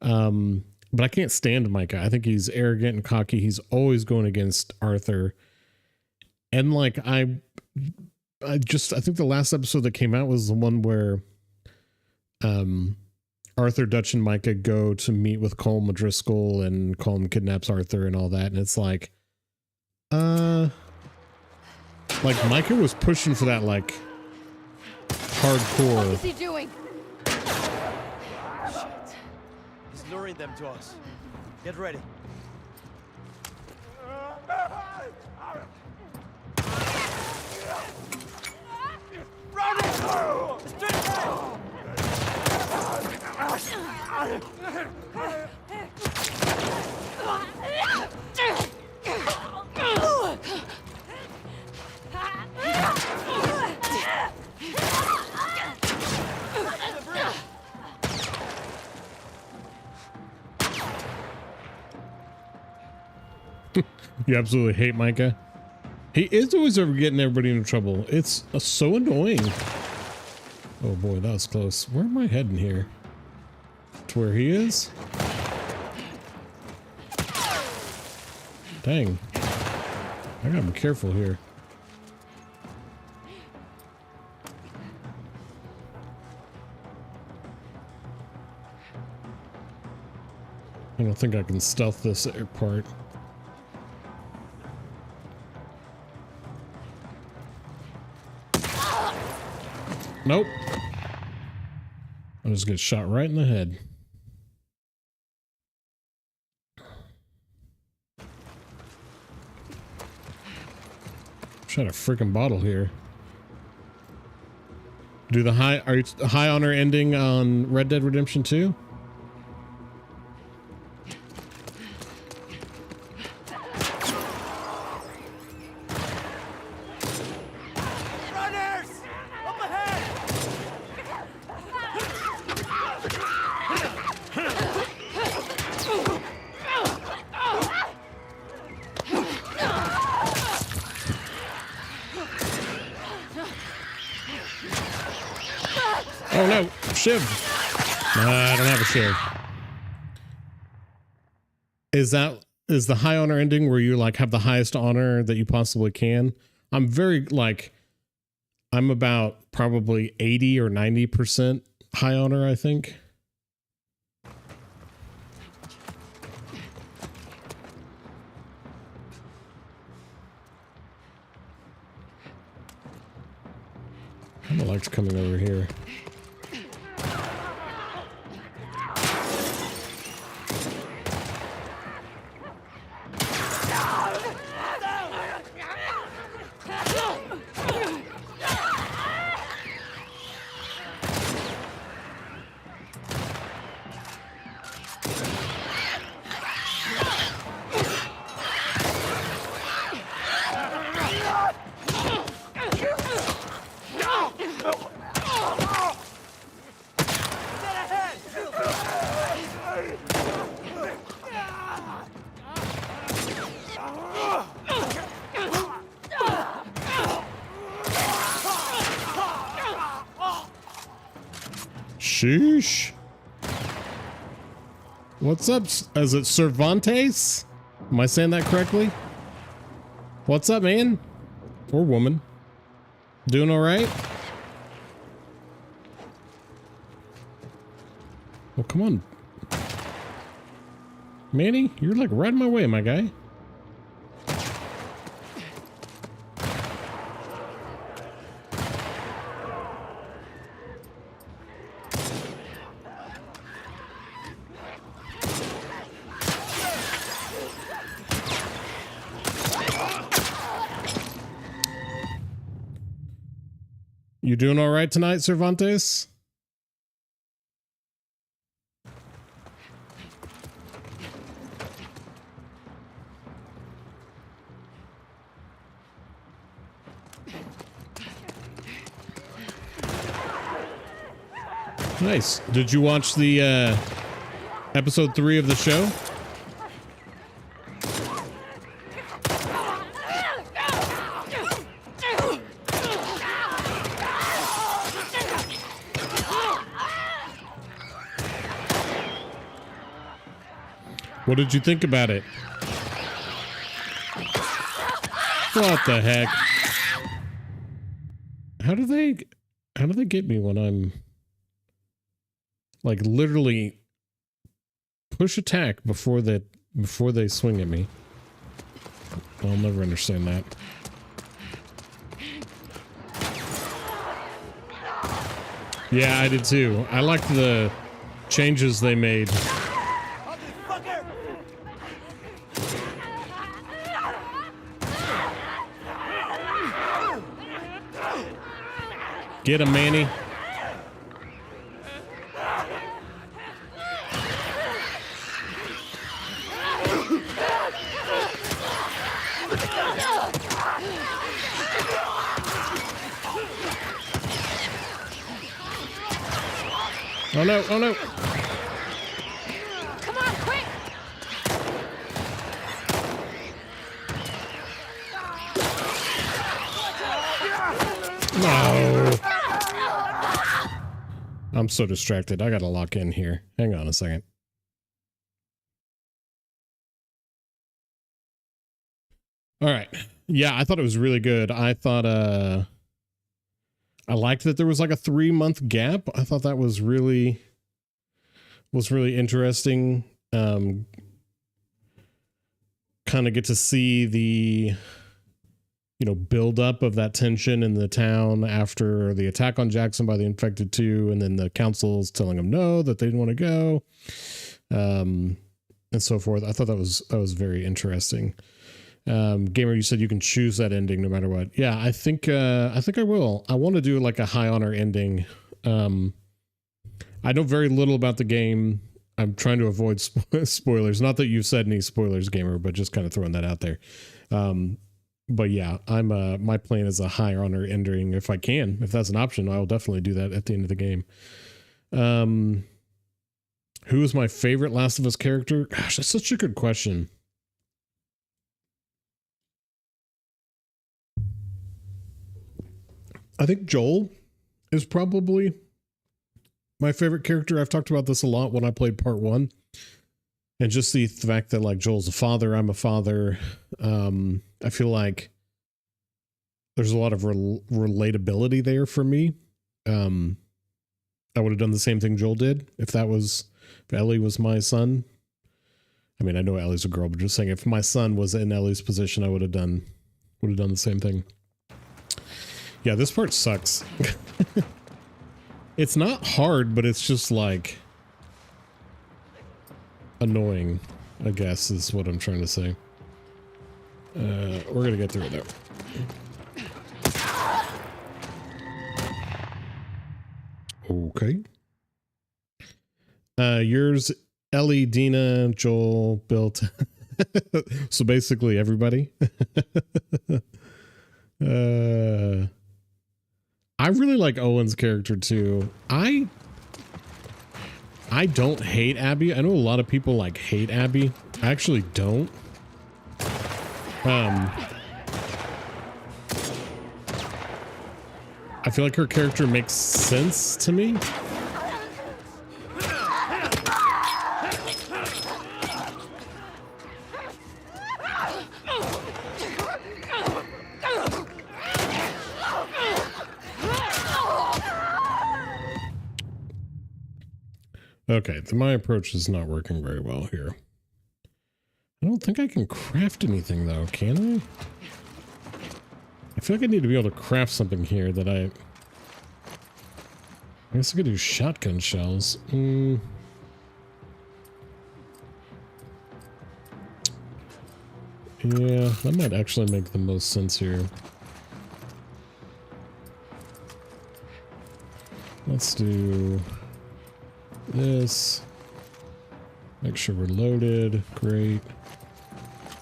Speaker 1: But I can't stand Micah. I think he's arrogant and cocky. He's always going against Arthur. And like, I think the last episode that came out was the one where Arthur, Dutch, and Micah go to meet with Colm O'Driscoll and Colm kidnaps Arthur and all that. And it's like Micah was pushing for that like hardcore.
Speaker 3: What is he doing?
Speaker 6: Shit. He's luring them to us. Get ready.
Speaker 1: You absolutely hate Micah. He is always getting everybody into trouble. It's so annoying. Oh boy, that was close. Where am I heading here? To where he is? Dang. I gotta be careful here. I don't think I can stealth this part. Nope. I just get shot right in the head. Shot a freaking bottle here. Do the high honor ending on Red Dead Redemption 2?
Speaker 6: Runners! Up ahead!
Speaker 1: Oh no, shiv. I don't have a shiv. Is the high honor ending where you like have the highest honor that you possibly can? I'm very like, I'm about probably 80 or 90% high honor, I think. I don't like coming over here. Sheesh. What's up? Is it Cervantes? Am I saying that correctly? What's up, man? Or woman? Doing all right? Well, come on. Manny, you're like right in my way, my guy. You doing all right tonight, Cervantes? Nice. Did you watch the episode 3 of the show? What did you think about it? What the heck? How do they get me when I'm like literally push attack before they swing at me? I'll never understand that. Yeah, I did too. I liked the changes they made. Get him, Manny. Oh no, oh no.
Speaker 2: Come on, quick!
Speaker 1: No. I'm so distracted. I gotta lock in here. Hang on a second. All right. Yeah, I thought it was really good. I thought I liked that there was like a 3-month gap. I thought that was really interesting. Kind of get to see the build up of that tension in the town after the attack on Jackson by the Infected 2, and then the council's telling them no, that they didn't want to go, and so forth. I thought that was very interesting. Gamer, you said you can choose that ending no matter what. Yeah, I think I will. I want to do like a high honor ending. I know very little about the game. I'm trying to avoid spoilers. Not that you've said any spoilers, Gamer, but just kind of throwing that out there. But yeah, I'm my plan is a high honor ending if I can. If that's an option, I will definitely do that at the end of the game. Who is my favorite Last of Us character? Gosh, that's such a good question. I think Joel is probably my favorite character. I've talked about this a lot when I played part 1. And just the fact that like Joel's a father, I'm a father. I feel like there's a lot of relatability there for me. I would have done the same thing Joel did if Ellie was my son. I mean, I know Ellie's a girl, but just saying if my son was in Ellie's position, I would have done the same thing. Yeah, this part sucks. It's not hard, but it's just like annoying, I guess is what I'm trying to say. We're gonna get through it though. Okay. Yours, Ellie, Dina, Joel, Bill. So basically everybody. I really like Owen's character too. I don't hate Abby. I know a lot of people like hate Abby. I actually don't. I feel like her character makes sense to me. Okay, my approach is not working very well here. I don't think I can craft anything though, can I? I feel like I need to be able to craft something here that I guess I could do shotgun shells. Yeah, that might actually make the most sense here. Let's do this. Make sure we're loaded. Great.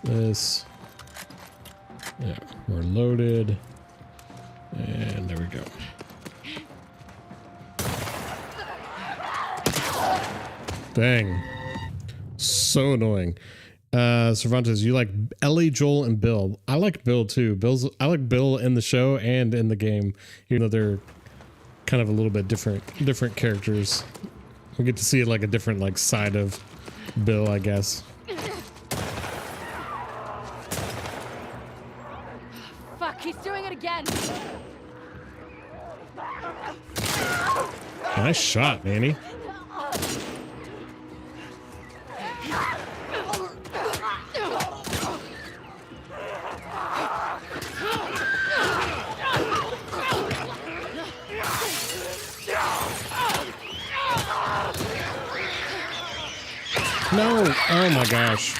Speaker 1: This. Yeah, we're loaded. And there we go. Dang. So annoying. Cervantes, you like Ellie, Joel, and Bill. I like Bill too. I like Bill in the show and in the game, even though they're kind of a little bit different characters. We get to see like a different like side of Bill, I guess.
Speaker 2: Fuck, he's doing it again.
Speaker 1: Nice shot, Manny. No! Oh my gosh.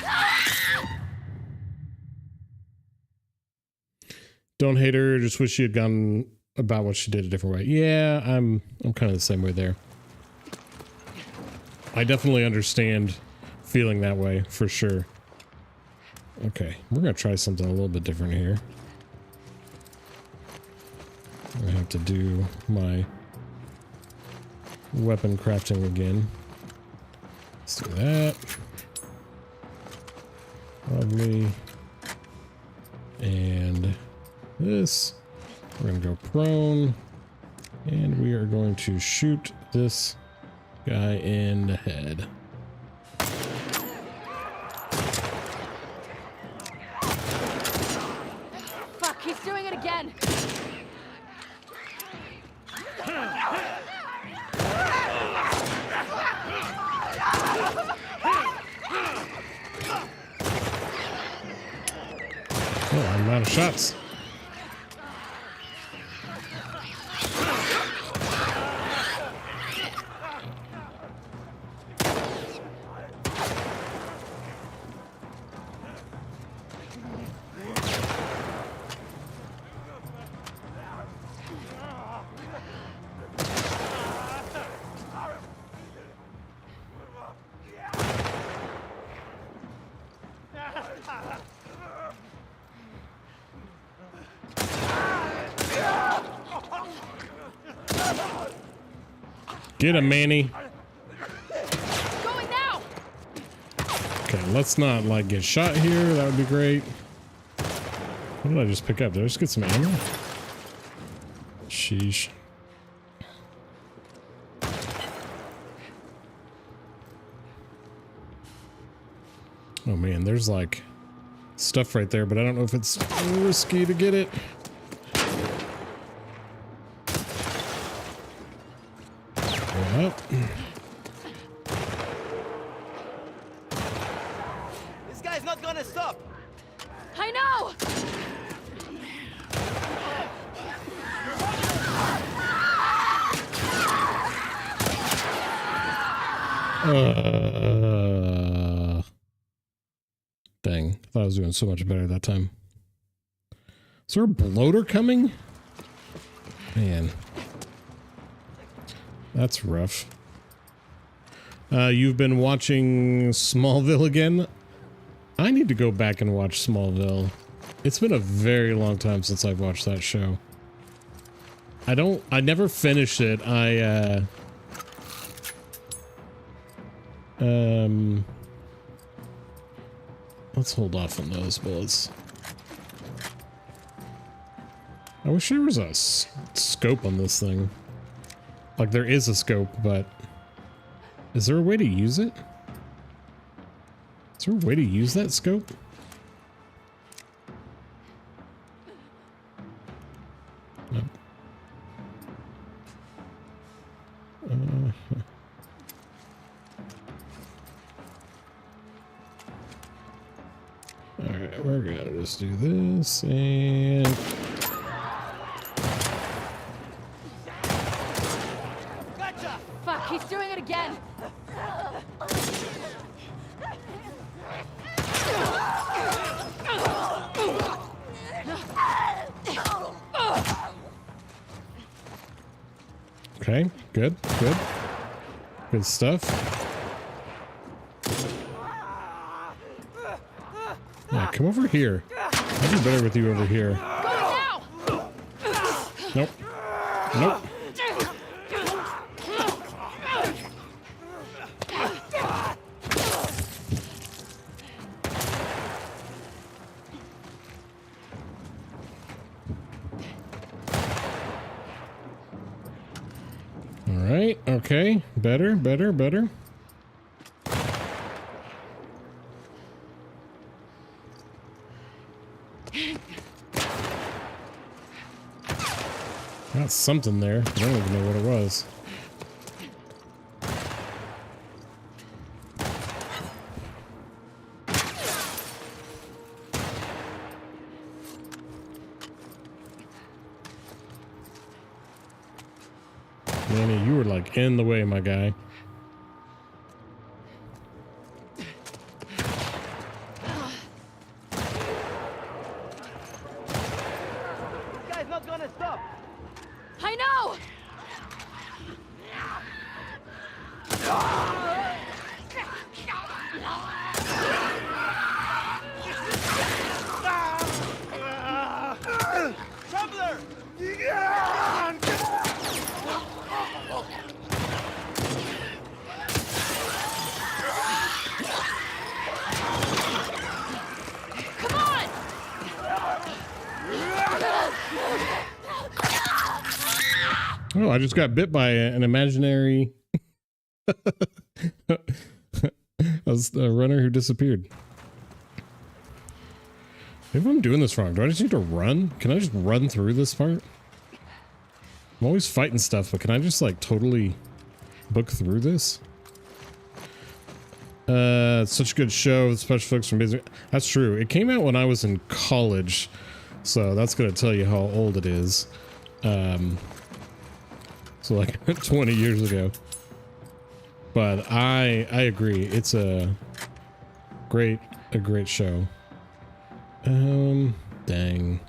Speaker 1: Don't hate her, just wish she had gone about what she did a different way. Yeah, I'm kind of the same way there. I definitely understand feeling that way, for sure. Okay, we're gonna try something a little bit different here. I'm gonna have to do my weapon crafting again. Let's do that. Lovely. And this. We're gonna go prone. And we are going to shoot this guy in the head.
Speaker 2: Fuck, he's doing it again.
Speaker 1: Oh, I'm out of shots. Get him, Manny.
Speaker 2: Going now.
Speaker 1: Okay, let's not like get shot here. That would be great. What did I just pick up? Did I just get some ammo? Sheesh. Oh man, there's like stuff right there, but I don't know if it's risky to get it. Yep.
Speaker 6: This guy's not gonna stop.
Speaker 2: I know.
Speaker 1: Dang, I thought I was doing so much better that time. Is there a bloater coming? Man. That's rough. You've been watching Smallville again? I need to go back and watch Smallville. It's been a very long time since I've watched that show. I never finished it. Let's hold off on those bullets. I wish there was a scope on this thing. Like there is a scope, but is there a way to use it? Is there a way to use that scope? No. Alright, we're gonna just do this and...
Speaker 6: Gotcha.
Speaker 2: Fuck, he's doing it again.
Speaker 1: Okay, good, good. Good stuff. Yeah, come over here. I'll do better with you over here.
Speaker 2: Going now.
Speaker 1: Nope. Nope. All right, okay. Better, better, better. Got something there. I don't even know what it was. Manny, you were like in the way, my guy.
Speaker 6: This guy's not gonna stop.
Speaker 2: I know.
Speaker 6: Traveler!
Speaker 2: Come on.
Speaker 1: Oh, I just got bit by an imaginary a runner who disappeared. Maybe I'm doing this wrong. Do I just need to run? Can I just run through this part? I'm always fighting stuff, but can I just like totally book through this? It's such a good show. The special effects from amazing. That's true. It came out when I was in college, so that's gonna tell you how old it is. So like 20 years ago. But I agree. It's a great show. Dang.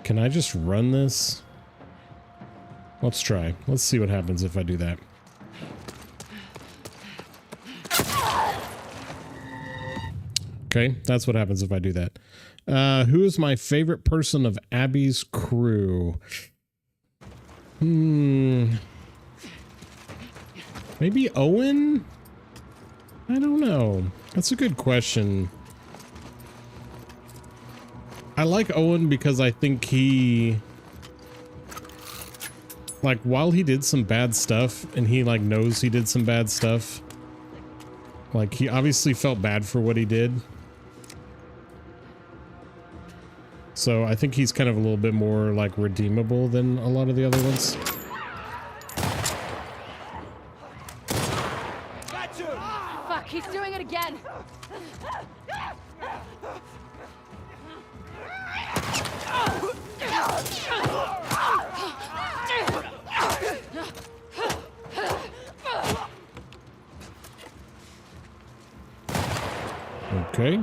Speaker 1: Can I just run this? Let's try. Let's see what happens if I do that. Okay, that's what happens if I do that. Who is my favorite person of Abby's crew? Maybe Owen? I don't know. That's a good question. I like Owen because I think he, like, while he did some bad stuff and he like knows he did some bad stuff, like he obviously felt bad for what he did. So I think he's kind of a little bit more like redeemable than a lot of the other ones.
Speaker 2: Got you! Fuck, he's doing it again.
Speaker 1: Okay.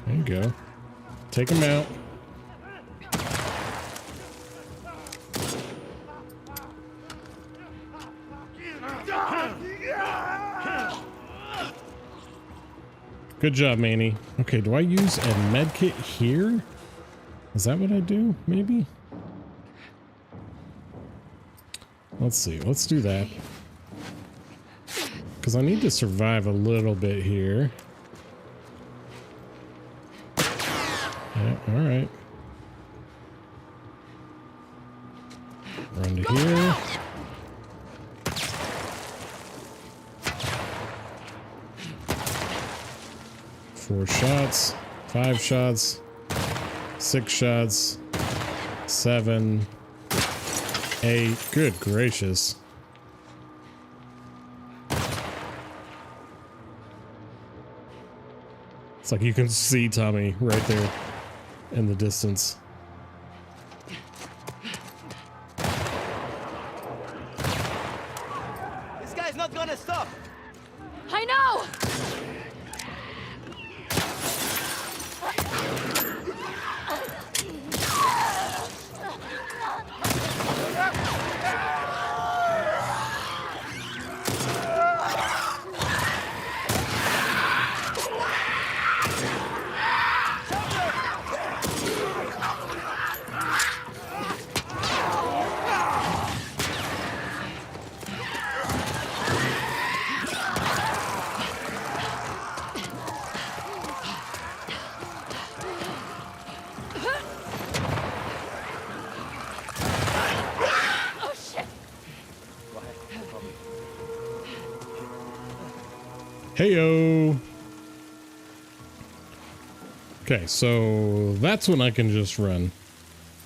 Speaker 1: There you go. Take him out. Good job, Manny. Okay, do I use a med kit here? Is that what I do? Maybe? Let's see. Let's do that. Because I need to survive a little bit here. Yeah, alright. Run to here. Four shots. 5 shots. 6 shots. 7. 8. Good gracious. It's like you can see Tommy right there in the distance.
Speaker 6: This guy's not gonna stop.
Speaker 2: I know!
Speaker 1: Heyo. Okay, so that's when I can just run.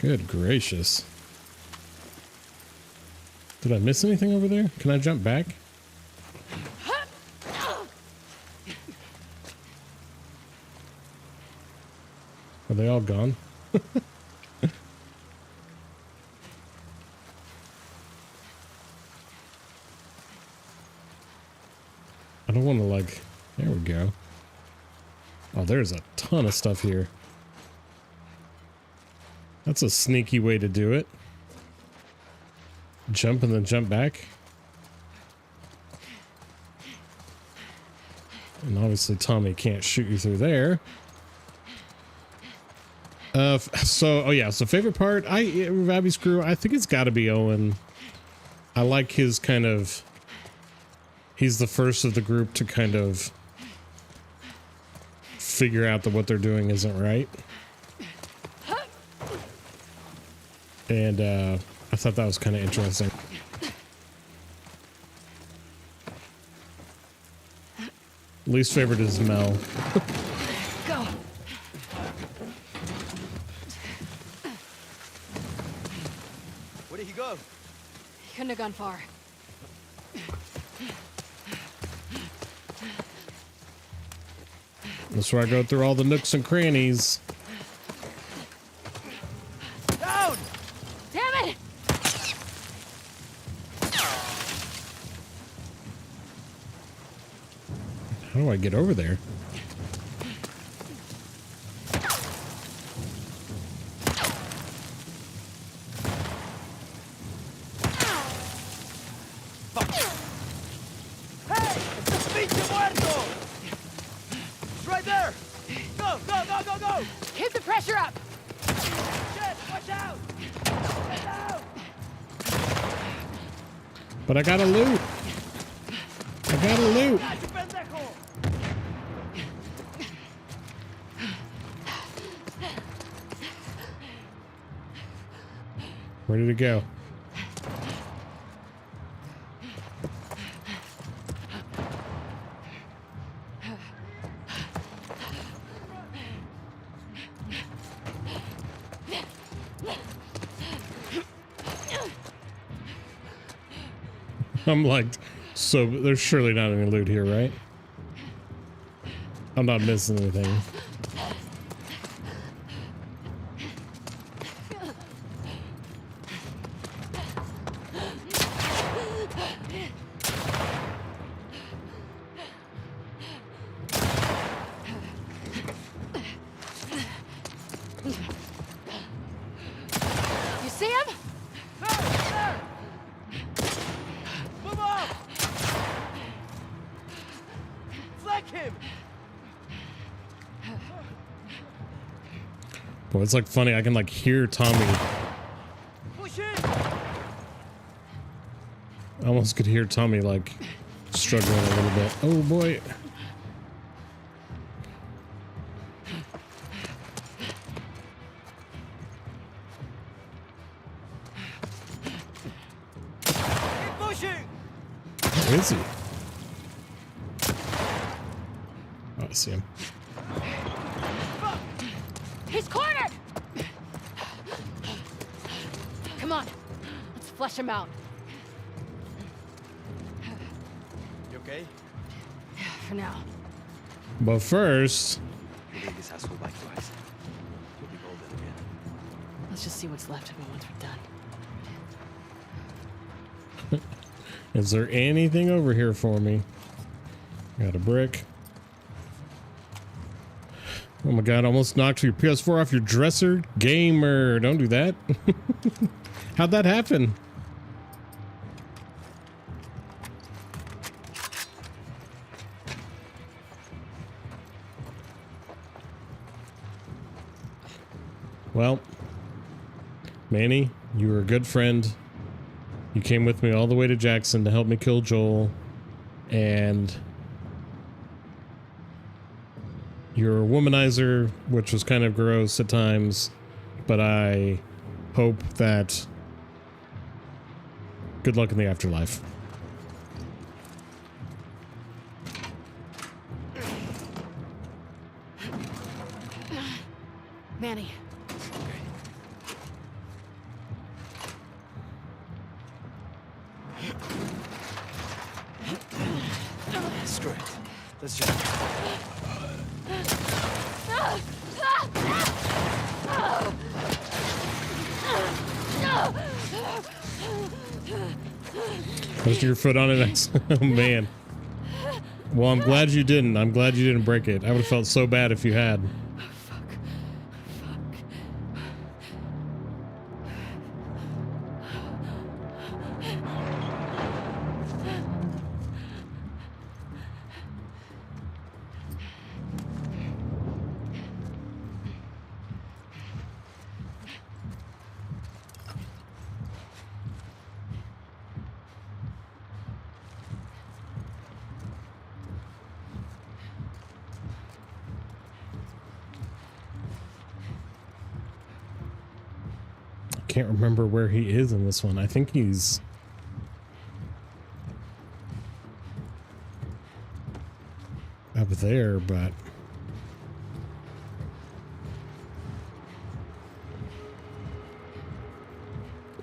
Speaker 1: Good gracious. Did I miss anything over there? Can I jump back? Are they all gone? I don't want to like, there we go. Oh, there's a ton of stuff here. That's a sneaky way to do it. Jump and then jump back. And obviously Tommy can't shoot you through there. So favorite part, of Abby's crew, I think it's gotta be Owen. I like his kind of, he's the first of the group to kind of figure out that what they're doing isn't right. And I thought that was kind of interesting. Least favorite is Mel.
Speaker 3: Go.
Speaker 6: Where did he go?
Speaker 3: He couldn't have gone far.
Speaker 1: That's where I go through all the nooks and crannies.
Speaker 6: Down!
Speaker 3: Damn it!
Speaker 1: How do I get over there?
Speaker 6: Hey! It's the pinche muerto! It's right there! Go, go, go, go, go!
Speaker 3: Keep the pressure up!
Speaker 6: Shit! Watch out! Get down!
Speaker 1: But I gotta loot. I gotta loot.
Speaker 6: Ah, you pendejo!
Speaker 1: Where did it go? I'm like, so there's surely not any loot here, right? I'm not missing anything.
Speaker 3: You see him?
Speaker 6: There! Move up! Flank him!
Speaker 1: Boy, it's like funny. I can like hear Tommy.
Speaker 6: Push in!
Speaker 1: I almost could hear Tommy like struggling a little bit. Oh boy.
Speaker 6: Keep pushing!
Speaker 1: Where is he? Oh, I see him.
Speaker 3: He's cornered! Come on. Let's flush him out.
Speaker 6: You okay?
Speaker 3: For now.
Speaker 1: But first,
Speaker 6: You lead this asshole back to us. We'll be golden again.
Speaker 3: Let's just see what's left of him once we're done.
Speaker 1: is there anything over here for me? Got a brick. Oh my god, almost knocked your PS4 off your dresser. Gamer, don't do that. How'd that happen? Well, Manny, you were a good friend. You came with me all the way to Jackson to help me kill Joel. And you're a womanizer, which was kind of gross at times. But I hope that good luck in the afterlife.
Speaker 3: Manny.
Speaker 6: Screw it. Let's just...
Speaker 1: Put your foot on it. Oh man. Well, I'm glad you didn't. I'm glad you didn't break it. I would have felt so bad if you had. can't remember where he is in this one. I think he's up there, but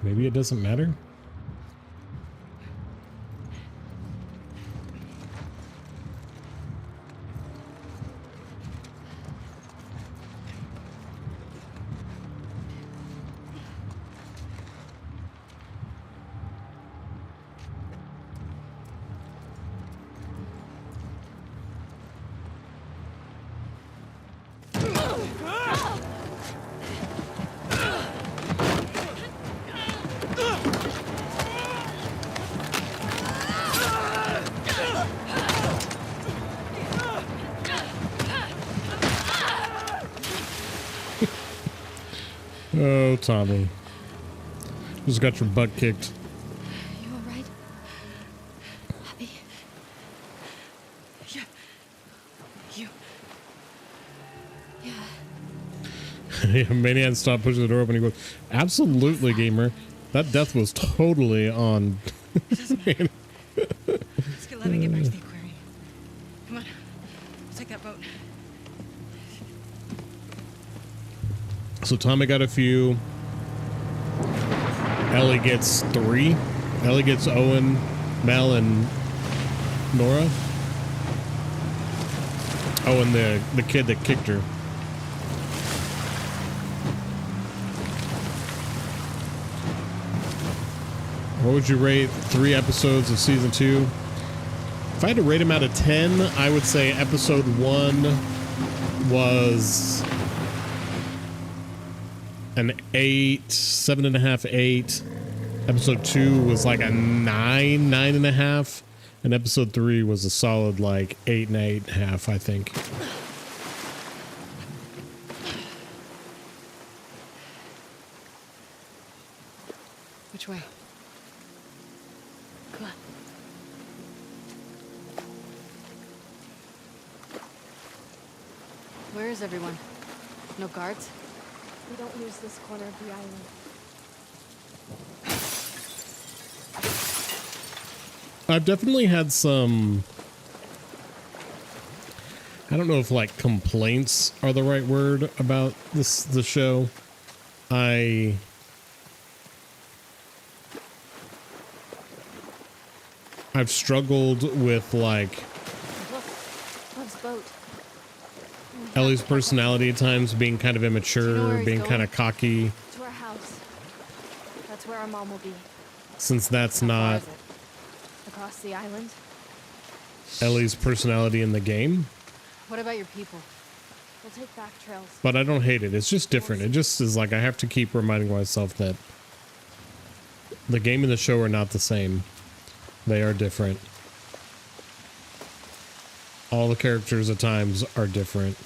Speaker 1: maybe it doesn't matter. Oh, Tommy. Just got your butt kicked.
Speaker 3: You all right? Abby? Yeah. You. Yeah.
Speaker 1: Maniac stopped pushing the door open. He goes, absolutely, gamer. That death was totally on.
Speaker 2: Let's get let me get back to the aquarium. Come on. We'll take that boat.
Speaker 1: So Tommy got a few. Ellie gets 3. Ellie gets Owen, Mel, and Nora. Oh, and the kid that kicked her. What would you rate 3 episodes of season 2? If I had to rate them out of 10, I would say episode 1 was an 8, 7.5, 8. Episode 2 was like a 9, 9.5. And episode 3 was a solid like 8 and 8.5, I think.
Speaker 3: Which way? Come on. Where is everyone? No guards?
Speaker 4: We don't use this corner of the island.
Speaker 1: I've definitely had some, I don't know if like complaints are the right word about the show. I've struggled with like
Speaker 4: Look, Love's boat.
Speaker 1: Ellie's personality at times being kind of
Speaker 3: Do you know
Speaker 1: immature,
Speaker 3: where he's
Speaker 1: being
Speaker 3: going?
Speaker 1: kind of cocky,
Speaker 4: To our house. That's where our mom will be.
Speaker 1: since that's
Speaker 3: How far
Speaker 1: not
Speaker 3: is it?
Speaker 4: Across the island.
Speaker 1: Ellie's personality in the game.
Speaker 3: What about your people?
Speaker 4: We'll take back trails.
Speaker 1: But I don't hate it. It's just different. It just is like I have to keep reminding myself that the game and the show are not the same. They are different. All the characters at times are different,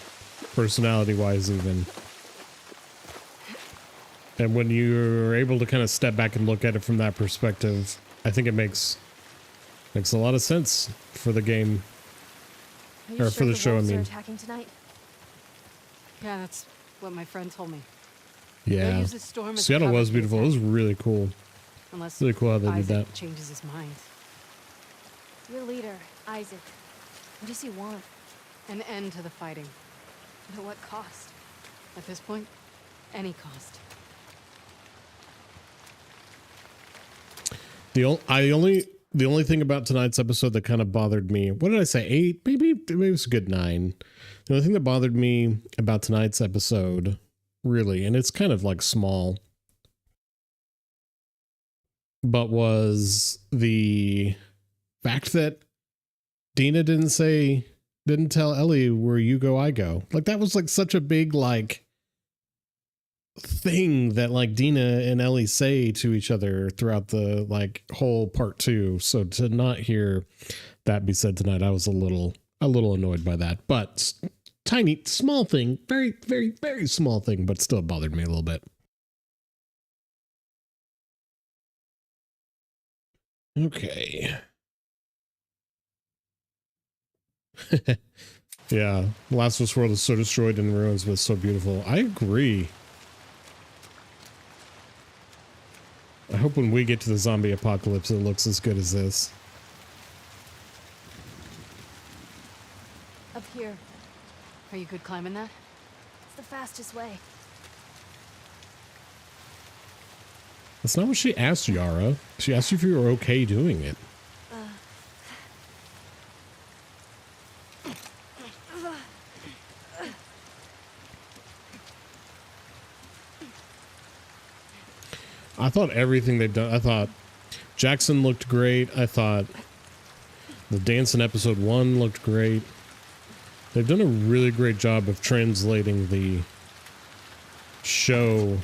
Speaker 1: personality-wise even. And when you're able to kind of step back and look at it from that perspective, I think it makes a lot of sense for the game.
Speaker 4: Are you
Speaker 1: Or for the show, I
Speaker 4: wolves are
Speaker 1: mean.
Speaker 4: attacking tonight?
Speaker 3: Yeah, that's what my friend told me.
Speaker 1: Yeah.
Speaker 3: Use the storm as
Speaker 1: Seattle
Speaker 3: cover
Speaker 1: was
Speaker 3: for the
Speaker 1: beautiful. It was
Speaker 3: attack.
Speaker 1: really cool.
Speaker 3: Unless
Speaker 1: Really cool how they did
Speaker 3: Isaac
Speaker 1: that.
Speaker 3: changes his mind.
Speaker 4: Your leader, Isaac. What does he want?
Speaker 3: An end to the fighting.
Speaker 4: But at what cost?
Speaker 3: At this point, any cost.
Speaker 1: The only thing about tonight's episode that kind of bothered me, what did I say? 8? Maybe it was a good 9. The only thing that bothered me about tonight's episode, really, and it's kind of like small, but was the fact that Dina didn't tell Ellie where you go, I go. Like that was like such a big like thing that like Dina and Ellie say to each other throughout the like whole part 2. So to not hear that be said tonight, I was a little annoyed by that. But tiny, small thing, very, very, very small thing, but still bothered me a little bit. Okay. Yeah, Last of Us World is so destroyed and in ruins, but so beautiful. I agree. hope when we get to the zombie apocalypse, it looks as good as this.
Speaker 4: Up here.
Speaker 3: Are you good climbing that?
Speaker 4: It's the fastest way.
Speaker 1: That's not what she asked, Yara. She asked you if you were okay doing it. I thought everything they've done, I thought Jackson looked great. I thought the dance in episode 1 looked great. They've done a really great job of translating the show,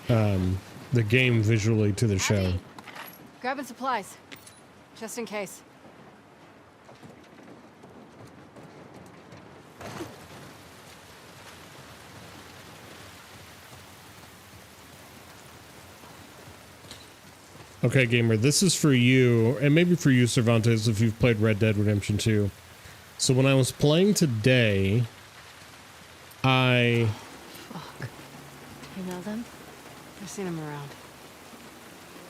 Speaker 1: the game visually to the show.
Speaker 3: Abby, grabbing supplies, just in case.
Speaker 1: Okay, gamer, this is for you, and maybe for you, Cervantes, if you've played Red Dead Redemption 2. So when I was playing today,
Speaker 3: Fuck.
Speaker 4: You know them?
Speaker 3: I've seen him around.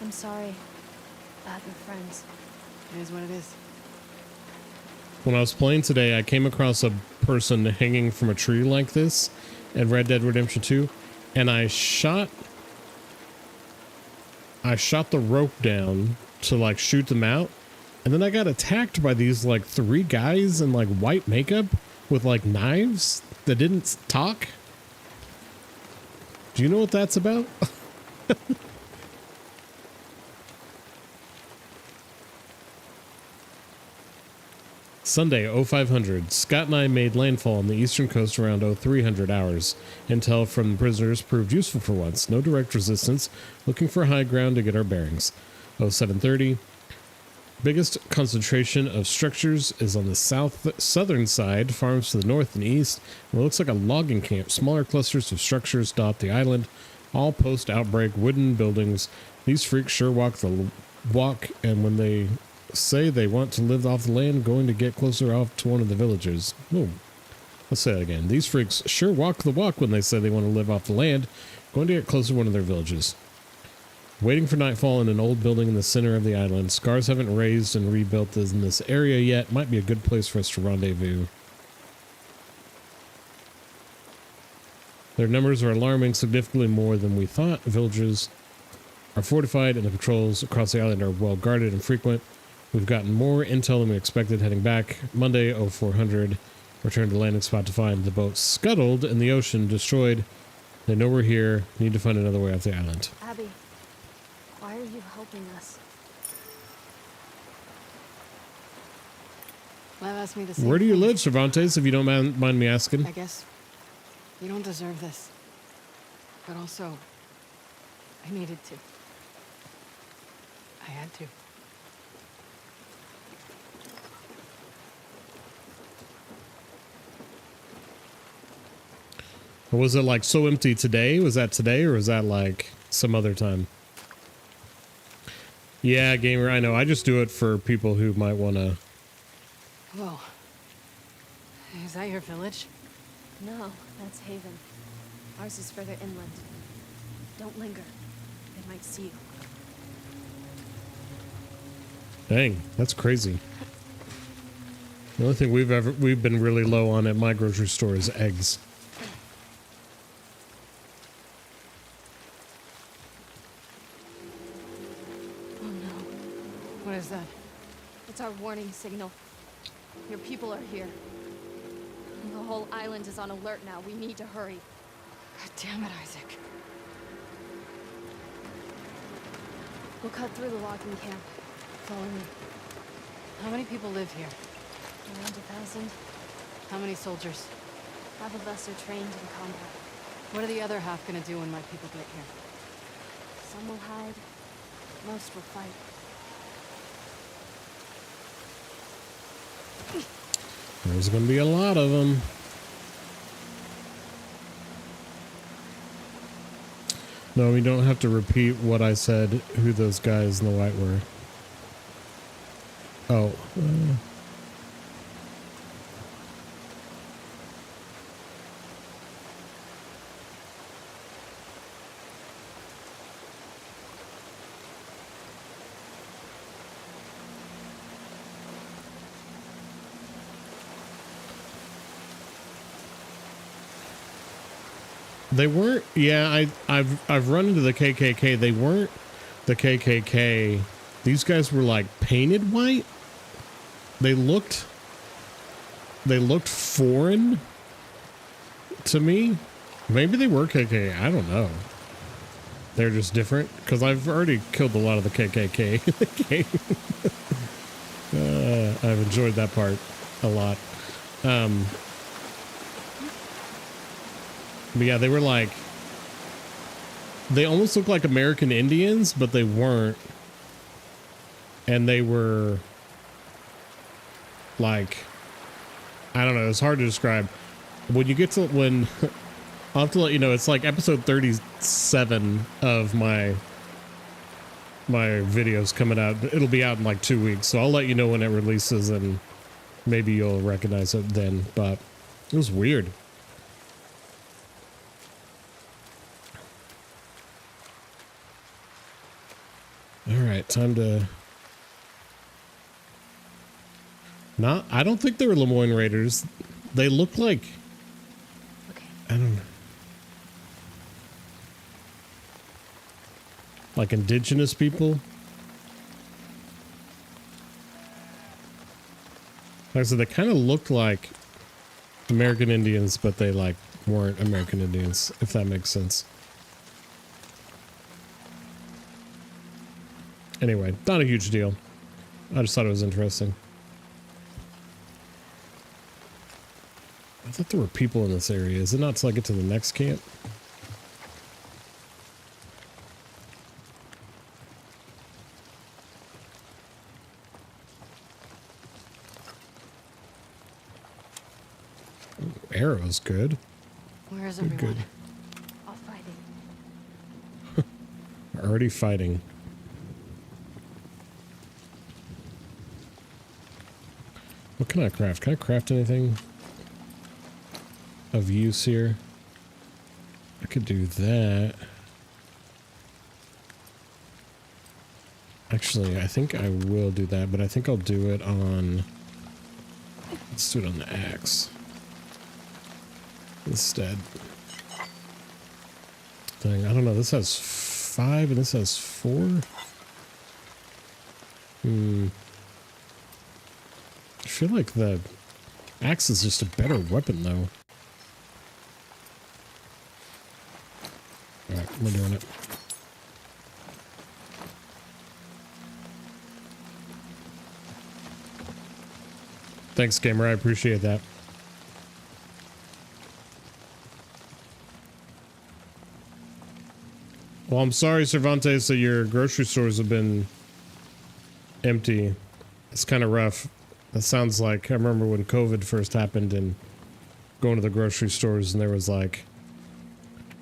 Speaker 4: I'm sorry. Bad with friends.
Speaker 3: It is what it is.
Speaker 1: When I was playing today, I came across a person hanging from a tree like this in Red Dead Redemption 2, and I shot the rope down to like shoot them out, and then I got attacked by these like 3 guys in like white makeup with like knives that didn't talk. Do you know what that's about? Sunday, 0500. Scott and I made landfall on the eastern coast around 0300 hours. Intel from the prisoners proved useful for once. No direct resistance. Looking for high ground to get our bearings. 0730. Biggest concentration of structures is on the southern side. Farms to the north and east. It looks like a logging camp. Smaller clusters of structures dot the island. All post-outbreak wooden buildings. These freaks sure walk the walk, and when they say they want to live off the land, going to get closer off to one of the villages. Oh, let's say that again. These freaks sure walk the walk when they say they want to live off the land, going to get closer to one of their villages. Waiting for nightfall in an old building in the center of the island. Scars haven't raised and rebuilt in this area yet. Might be a good place for us to rendezvous. Their numbers are alarming, significantly more than we thought. Villages are fortified and the patrols across the island are well guarded and frequent. We've gotten more intel than we expected heading back. Monday, 0400. Returned to landing spot to find the boat scuttled in the ocean, destroyed. They know we're here. Need to find another way off the island.
Speaker 4: Abby, why are you helping us?
Speaker 3: Lev asked me the same
Speaker 1: Where do you
Speaker 3: thing.
Speaker 1: live, Cervantes, if you don't mind me asking?
Speaker 3: I guess you don't deserve this. But also, I needed to. I had to.
Speaker 1: Was it like so empty today? Was that today or was that like some other time? Yeah, gamer, I know. I just do it for people who might want to.
Speaker 3: Whoa. Is that your village?
Speaker 4: No, that's Haven. Ours is further inland. Don't linger. They might see you.
Speaker 1: Dang, that's crazy. The only thing we've been really low on at my grocery store is eggs.
Speaker 4: Oh no.
Speaker 3: What is that?
Speaker 4: It's our warning signal. Your people are here. The whole island is on alert now. We need to hurry.
Speaker 3: God damn it, Isaac.
Speaker 4: We'll cut through the logging camp. Follow me.
Speaker 3: How many people live here?
Speaker 4: Around 1,000.
Speaker 3: How many soldiers?
Speaker 4: Half of us are trained in combat.
Speaker 3: What are the other half gonna do when my people get here?
Speaker 4: Some will hide. Most will fight.
Speaker 1: There's going to be a lot of them. No, we don't have to repeat what I said, who those guys in the white were. Oh. They weren't. Yeah, I've run into the KKK. They weren't the KKK. These guys were like painted white. They looked foreign to me. Maybe they were KKK. I don't know. They're just different because I've already killed a lot of the KKK in the game. I've enjoyed that part a lot. But yeah, they were like, they almost looked like American Indians, but they weren't. And they were like, I don't know, it's hard to describe. When you get to, I'll have to let you know, it's like episode 37 of my videos coming out. It'll be out in like 2 weeks, so I'll let you know when it releases and maybe you'll recognize it then, but it was weird. All right, time to... I don't think they were Lemoyne Raiders. They look like...
Speaker 4: Okay.
Speaker 1: I don't know. Like indigenous people. Like I said, they kind of looked like American Indians, but they like weren't American Indians, if that makes sense. Anyway, not a huge deal. I just thought it was interesting. I thought there were people in this area. Is it not till I get to the next camp? Ooh, arrow's good.
Speaker 3: Where is
Speaker 1: Good,
Speaker 3: everyone?
Speaker 1: good.
Speaker 4: All fighting.
Speaker 1: Already fighting. What can I craft? Can I craft anything of use here? I could do that. Actually, I think I will do that, but I think I'll do it on... Let's do it on the axe instead. Dang, I don't know. This has 5 and this has 4. I feel like the axe is just a better weapon, though. Alright, we're doing it. Thanks, gamer. I appreciate that. Well, I'm sorry, Cervantes, that your grocery stores have been empty. It's kind of rough. That sounds like, I remember when COVID first happened and going to the grocery stores and there was like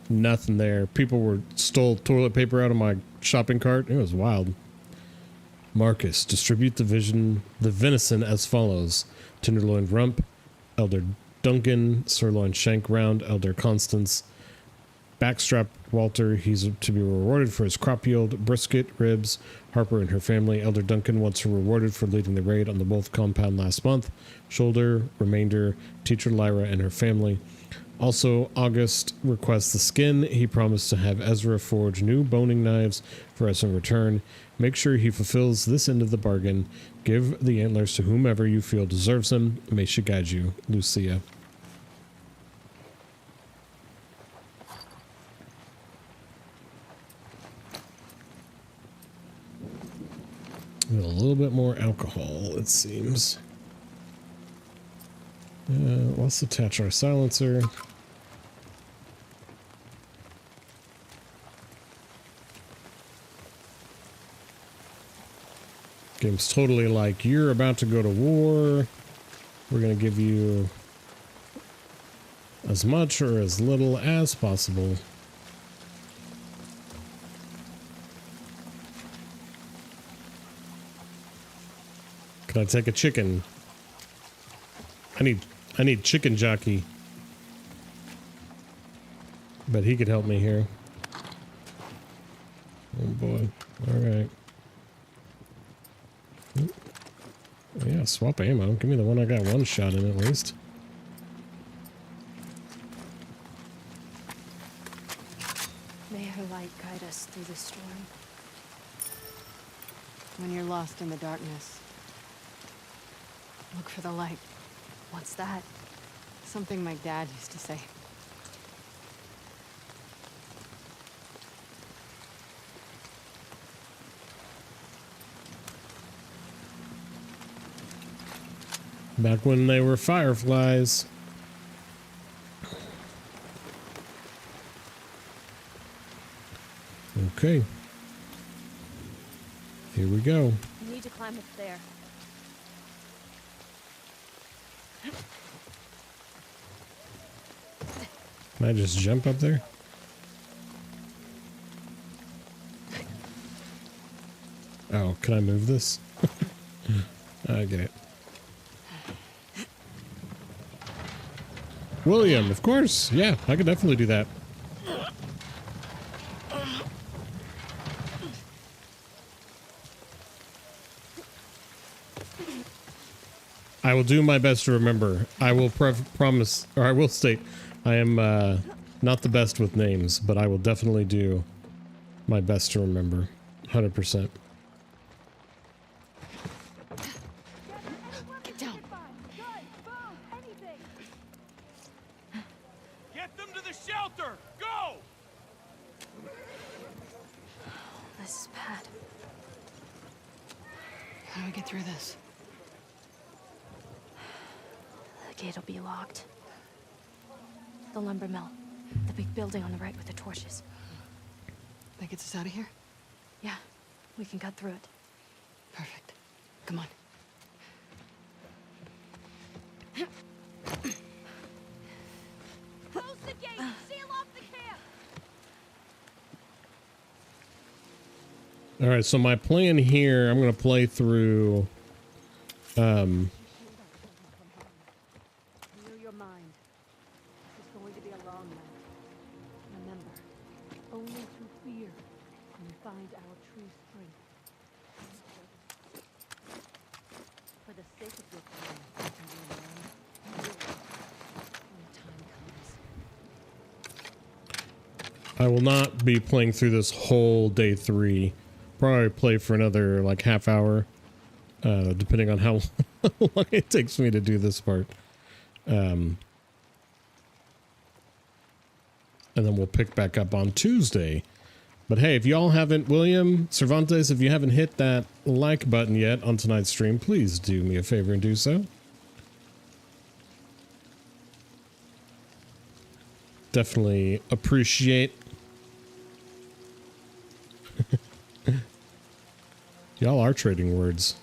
Speaker 1: nothing there. People stole toilet paper out of my shopping cart. It was wild. Marcus, distribute the venison as follows: tenderloin rump, Elder Duncan; sirloin shank round, Elder Constance; backstrap Walter, he's to be rewarded for his crop yield; brisket, ribs, Harper and her family; Elder Duncan wants her rewarded for leading the raid on the Wolf compound last month; shoulder, remainder, teacher Lyra and her family. Also, August requests the skin. He promised to have Ezra forge new boning knives for us in return. Make sure he fulfills this end of the bargain. Give the antlers to whomever you feel deserves them. May she guide you, Lucia. A little bit more alcohol, it seems. Let's attach our silencer. Game's totally like, you're about to go to war. We're going to give you as much or as little as possible. Can I take a chicken? I need chicken jockey. But he could help me here. Oh boy. Alright. Yeah, swap ammo. Give me the one I got one shot in at least.
Speaker 4: May her light guide us through the storm.
Speaker 3: When you're lost in the darkness, look for the light.
Speaker 4: What's that?
Speaker 3: Something my dad used to say.
Speaker 1: Back when they were fireflies. Okay. Here we go.
Speaker 4: We need to climb up there.
Speaker 1: Can I just jump up there? Oh, can I move this? I get it. William, of course. Yeah, I could definitely do that. I will do my best to remember. I will promise, or I will state, I am not the best with names, but I will definitely do my best to remember. 100%.
Speaker 3: Get down.
Speaker 6: Get them to the shelter! Go!
Speaker 4: This is bad.
Speaker 3: How do we get through this?
Speaker 4: The gate'll be locked. The lumber mill. The big building on the right with the torches.
Speaker 3: That gets us out of here?
Speaker 4: Yeah, we can cut through it.
Speaker 3: Perfect. Come on.
Speaker 2: Close the gate! Seal off the camp!
Speaker 1: All right, so my plan here, I'm going to play through
Speaker 7: Clear your mind. This is going to be a long night. Remember, only through fear can we find our true strength. For the sake of your plan and your mind, you will when the time comes.
Speaker 1: I will not be playing through this whole day 3. Probably play for another like half hour, depending on how long it takes me to do this part. And then we'll pick back up on Tuesday. But hey, if y'all haven't, William, Cervantes, if you haven't hit that like button yet on tonight's stream, please do me a favor and do so. Definitely appreciate. Y'all are trading words.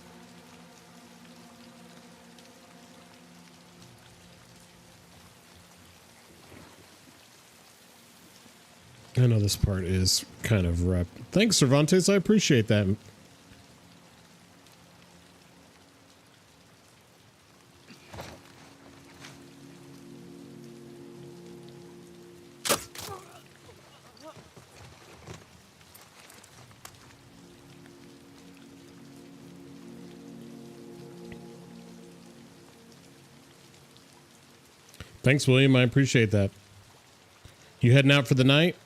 Speaker 1: I know this part is kind of rough. Thanks, Cervantes. I appreciate that. Thanks, William. I appreciate that. You heading out for the night?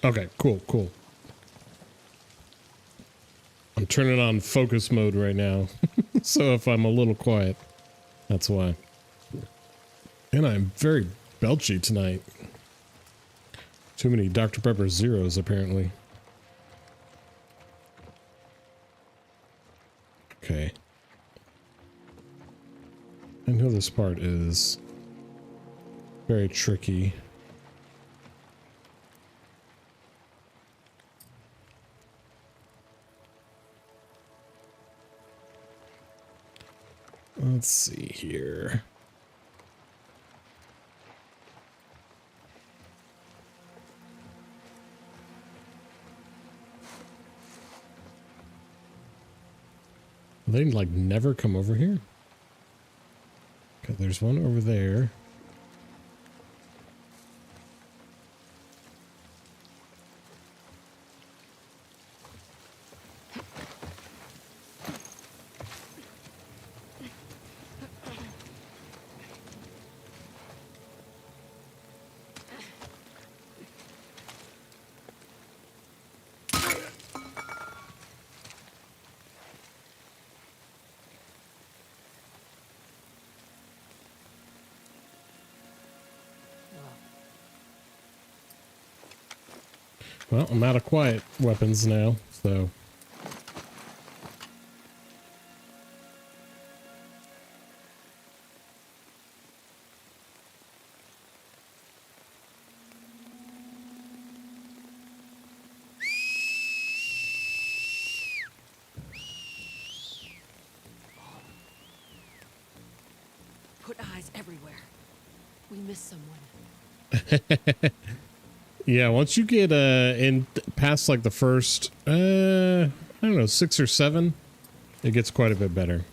Speaker 1: Okay, cool, cool. I'm turning on focus mode right now. So if I'm a little quiet, that's why. And I'm very belchy tonight. Too many Dr. Pepper Zeros, apparently. Okay. I know this part is very tricky. Let's see here. They like never come over here. Okay, there's one over there. Well, I'm out of quiet weapons now, so.
Speaker 2: Put eyes everywhere.
Speaker 3: We missed someone.
Speaker 1: Yeah, once you get in past like the first I don't know, 6 or 7, it gets quite a bit better.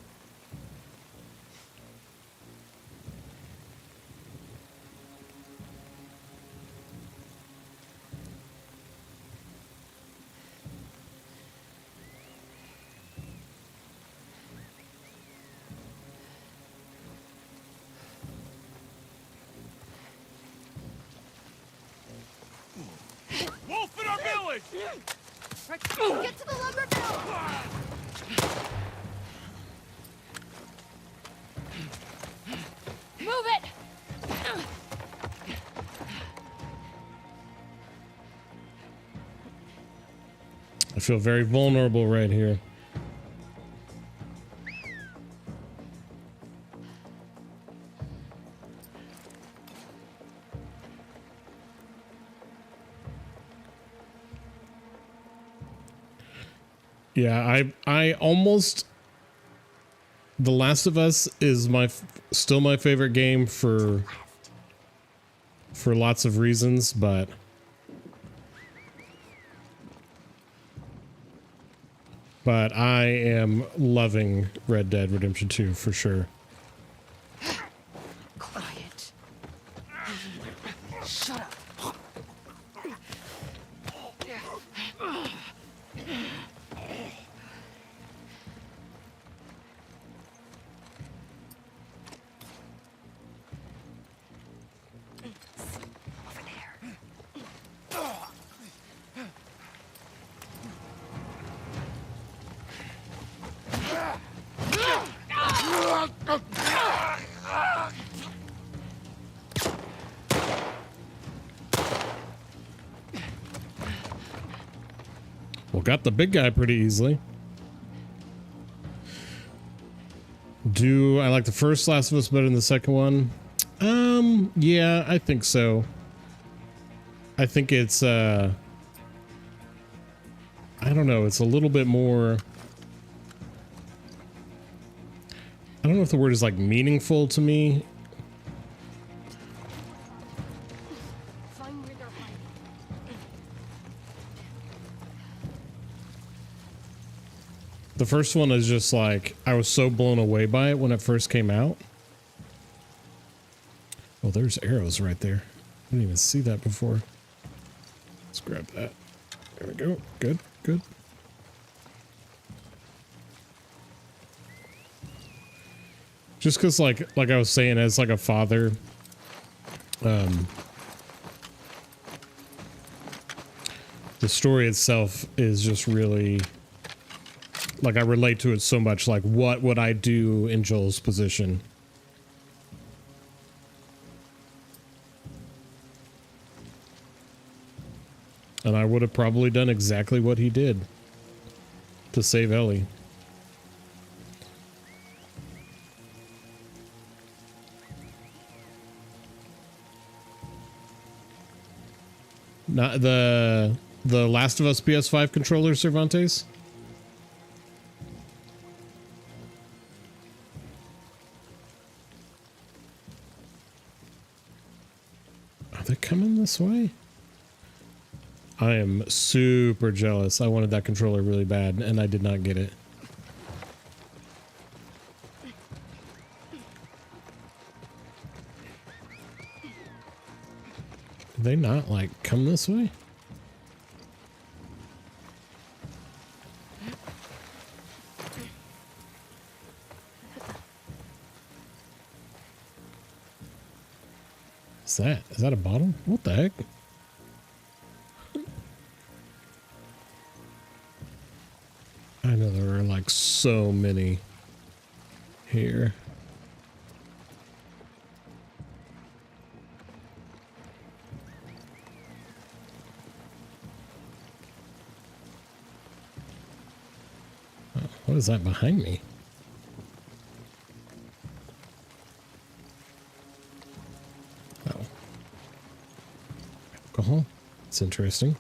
Speaker 6: Wolf in our village!
Speaker 4: Get to the lumber mill! Move it!
Speaker 1: I feel very vulnerable right here. Yeah, I almost The Last of Us is still my favorite game for lots of reasons, but I am loving Red Dead Redemption 2 for sure.
Speaker 2: Quiet. Shut up. Over there.
Speaker 1: Well, got the big guy pretty easily. Do I like the first Last of Us better than the second one? Yeah, I think so. I think it's, I don't know, it's a little bit more, I don't know if the word is like meaningful to me.
Speaker 3: Find where they're hiding.
Speaker 1: The first one is just like, I was so blown away by it when it first came out. Oh, there's arrows right there. I didn't even see that before. Let's grab that. There we go. Good, good. Just because, like I was saying, as like a father, the story itself is just really, like, I relate to it so much. Like, what would I do in Joel's position? And I would have probably done exactly what he did to save Ellie. Not the Last of Us PS5 controller, Cervantes? Are they coming this way? I am super jealous. I wanted that controller really bad, and I did not get it. Did they not, like, come this way? Is that a bottle? What the heck? I know there are like so many here. What is that behind me? Oh. Alcohol. It's interesting.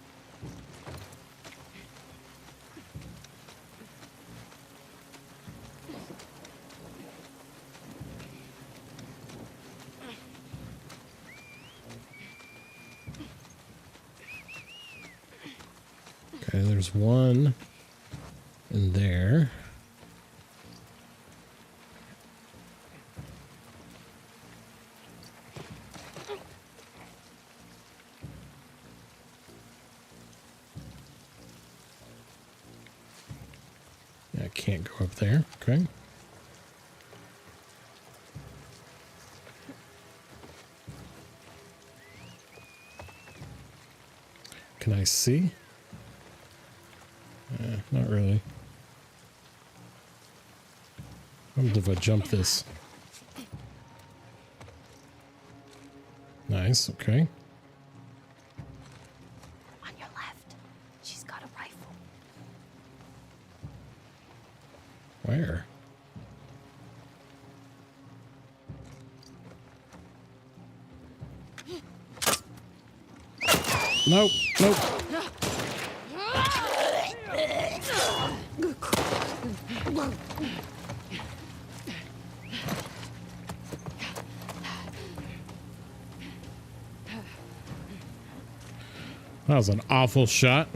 Speaker 1: Okay, there's one in there. I can't go up there. Okay. Can I see? Not really. What if I jump this? Nice, okay.
Speaker 4: On your left, she's got a rifle.
Speaker 1: Where? Nope, nope. That was an awful shot.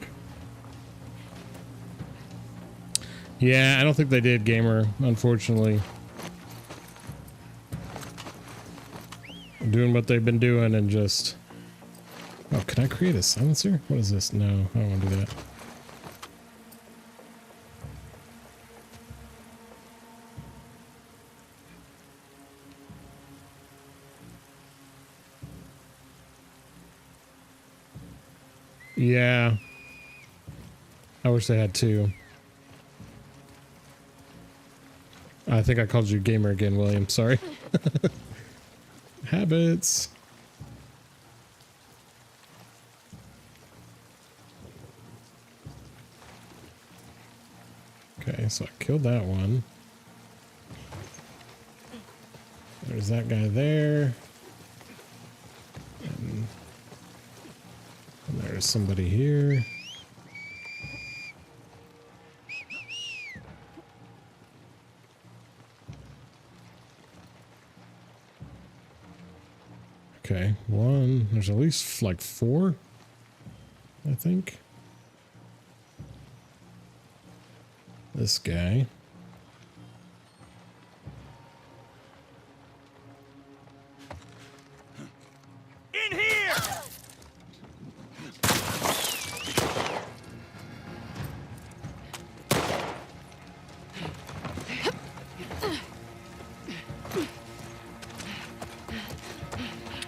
Speaker 1: Yeah, I don't think they did, Gamer, unfortunately. Doing what they've been doing and just... Oh, can I create a silencer? What is this? No, I don't want to do that. Yeah. I wish they had two. I think I called you Gamer again, William. Sorry. Habits. Okay, so I killed that one. There's that guy there. And there's somebody here. Okay, one. There's at least like four, I think. This guy.
Speaker 6: In here!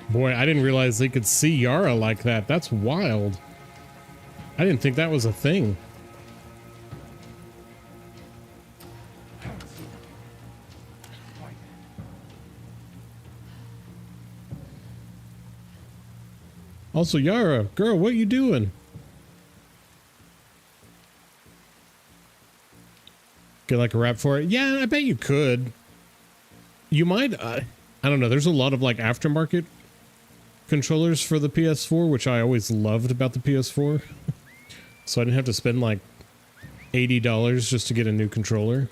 Speaker 1: Boy, I didn't realize they could see Yara like that. That's wild. I didn't think that was a thing. Also, Yara, girl, what you doing? Get like a rap for it? Yeah, I bet you could. You might. I don't know. There's a lot of like aftermarket controllers for the PS4, which I always loved about the PS4. So I didn't have to spend like $80 just to get a new controller.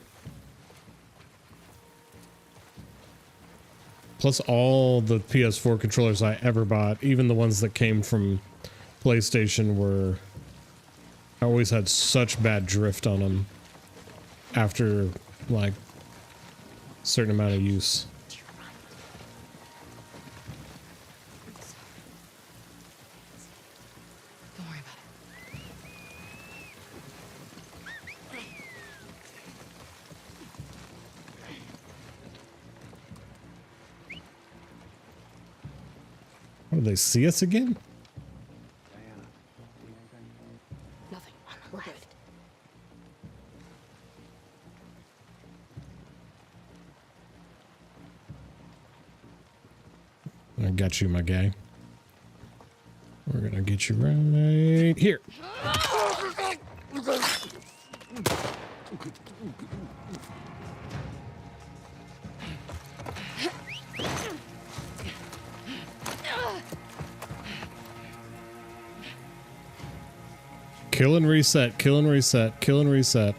Speaker 1: Plus all the PS4 controllers I ever bought, even the ones that came from PlayStation, were... I always had such bad drift on them after, like, a certain amount of use.
Speaker 2: Don't worry about it.
Speaker 1: What, did they see us again?
Speaker 3: Nothing. We're good.
Speaker 1: I got you, my guy. We're gonna get you right here. Kill and reset, kill and reset, kill and reset.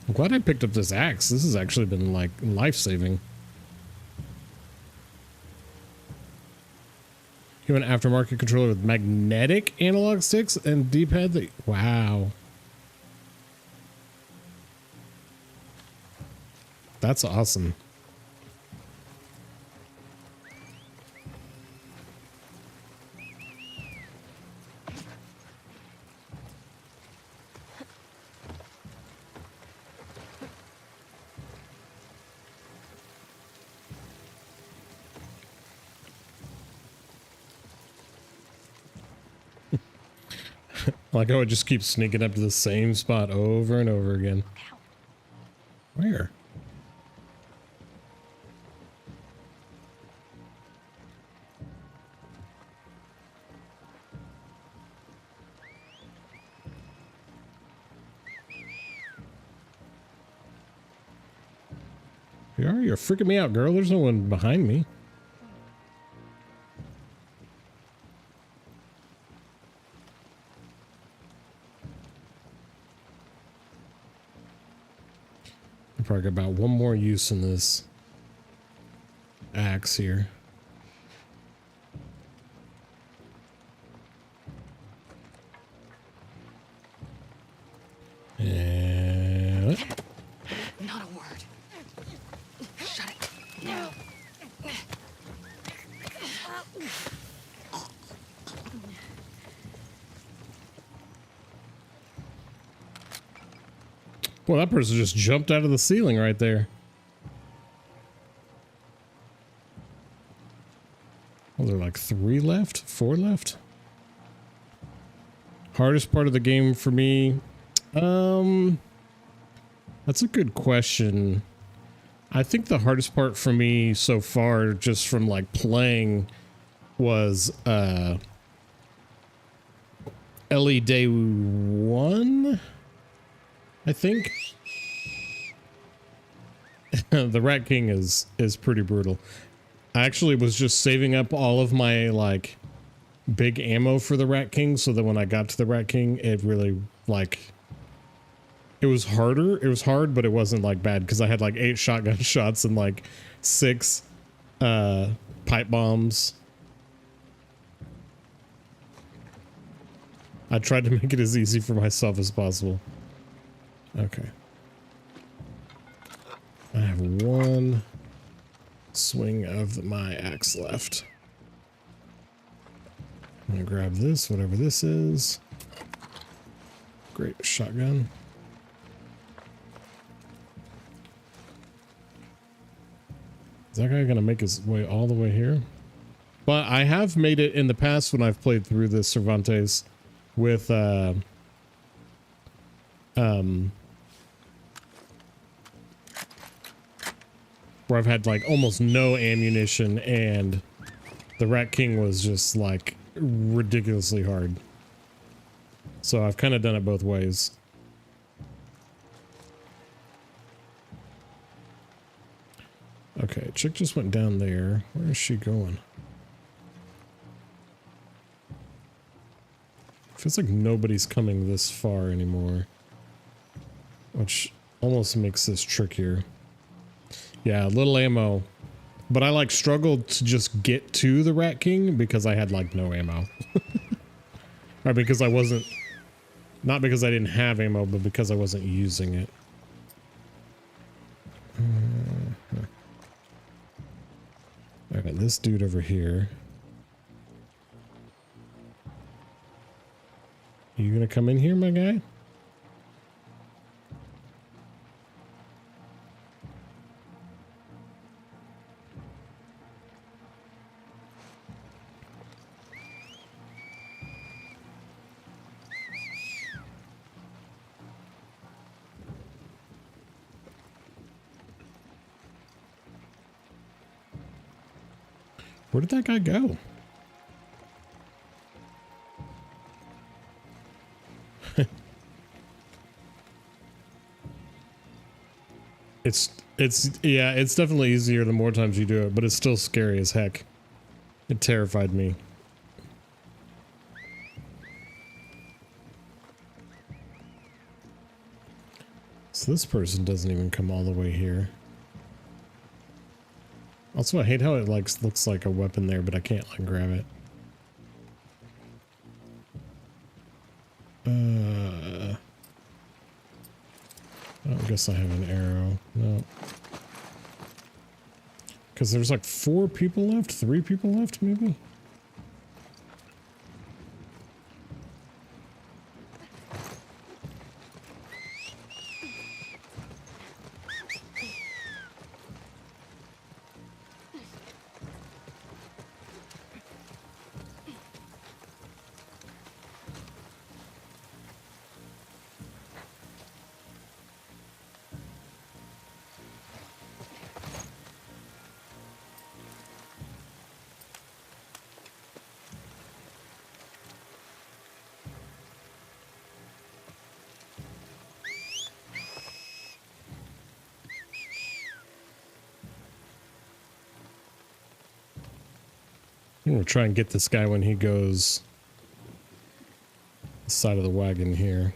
Speaker 1: I'm glad I picked up this axe. This has actually been like life-saving. You have an aftermarket controller with magnetic analog sticks and D-pad. Wow. That's awesome. Like I would just keep sneaking up to the same spot over and over again. Where? You're freaking me out, girl. There's no one behind me. I probably got about one more use in this axe here. And
Speaker 2: Not a word. Shut it. No.
Speaker 1: well, that person just jumped out of the ceiling right there. Well, there are like 3 left, 4 left. Hardest part of the game for me. That's a good question. I think the hardest part for me so far, just from like playing, was Ellie Day 1, I think. The Rat King is pretty brutal. I actually was just saving up all of my like big ammo for the Rat King, so that when I got to the Rat King, it really like it was harder. It was hard, but it wasn't like bad because I had like 8 shotgun shots and like 6 pipe bombs. I tried to make it as easy for myself as possible. Okay. I have 1 swing of my axe left. I'm gonna grab this, whatever this is. Great shotgun. Is that guy gonna make his way all the way here? But I have made it in the past when I've played through this Cervantes with where I've had like almost no ammunition and the Rat King was just like ridiculously hard. So I've kind of done it both ways. Okay, chick just went down there. Where is she going? Feels like nobody's coming this far anymore, which almost makes this trickier. Yeah, a little ammo, but I like struggled to just get to the Rat King because I had like no ammo. Or because I wasn't, not because I didn't have ammo, but because I wasn't using it. I got this dude over here. You gonna come in here, my guy? Where did that guy go? Yeah, it's definitely easier the more times you do it, but it's still scary as heck. It terrified me. So this person doesn't even come all the way here. Also, I hate how it like looks like a weapon there, but I can't like grab it. I don't guess I have an arrow. No. Because there's like 4 people left? 3 people left, maybe? I'm gonna try and get this guy when he goes the side of the wagon here.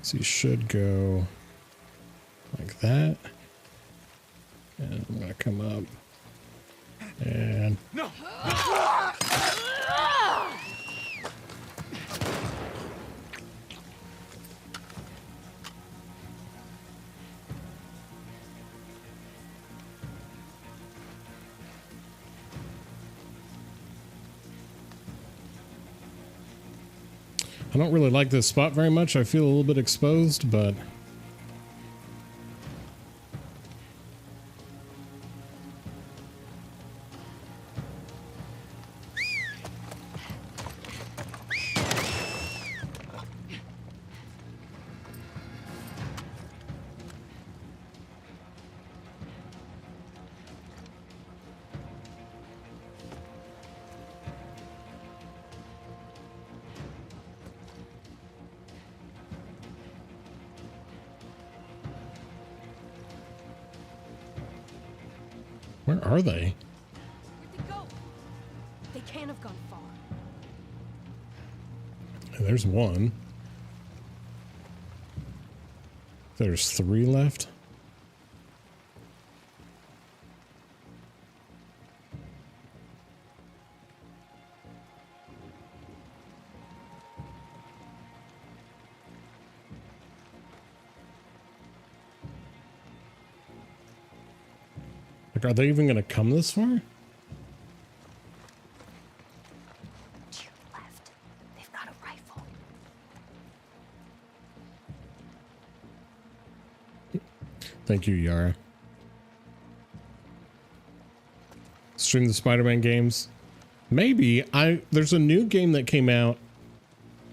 Speaker 1: So he should go like that. And I'm gonna come up. And
Speaker 6: No!
Speaker 1: I don't really like this spot very much. I feel a little bit exposed, but where are they?
Speaker 7: Where'd they go? They can't have gone far.
Speaker 1: There's one. There's 3 left. Like, are they even going to come this far?
Speaker 4: To your left. They've got a rifle.
Speaker 1: Thank you, Yara. Stream the Spider-Man games. Maybe. There's a new game that came out.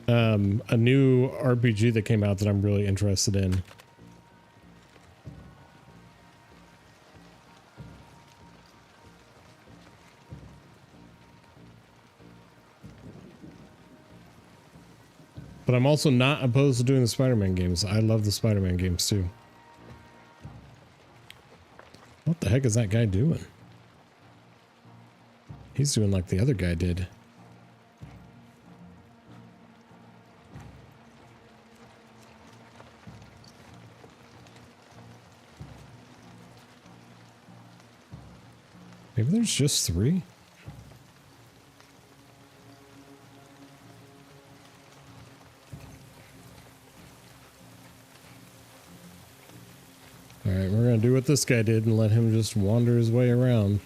Speaker 1: A new RPG that came out that I'm really interested in. But I'm also not opposed to doing the Spider-Man games. I love the Spider-Man games too. What the heck is that guy doing? He's doing like the other guy did. Maybe there's just 3? Alright, we're gonna do what this guy did and let him just wander his way around.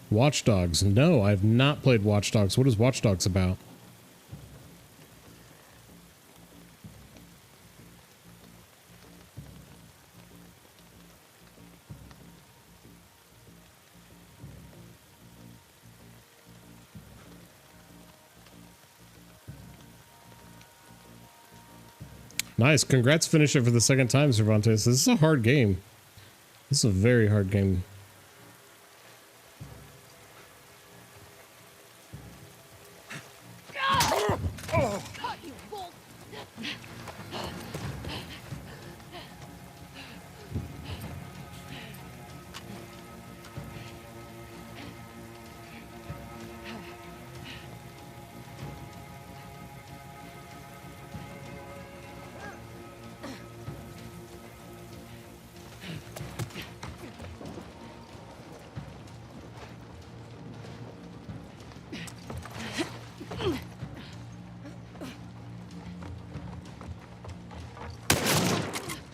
Speaker 1: Watch Dogs. No, I've not played Watch Dogs. What is Watch Dogs about? Nice. Congrats, finish it for the 2nd time, Cervantes. This is a hard game. This is a very hard game.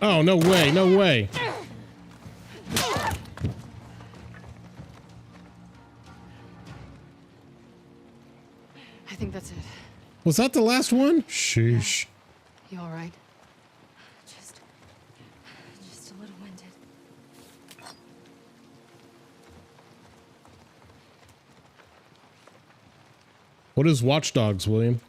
Speaker 1: Oh, no way, no way.
Speaker 3: I think that's it.
Speaker 1: Was that the last one? Sheesh.
Speaker 3: You all right?
Speaker 4: Just a little winded.
Speaker 1: What is Watch Dogs, William?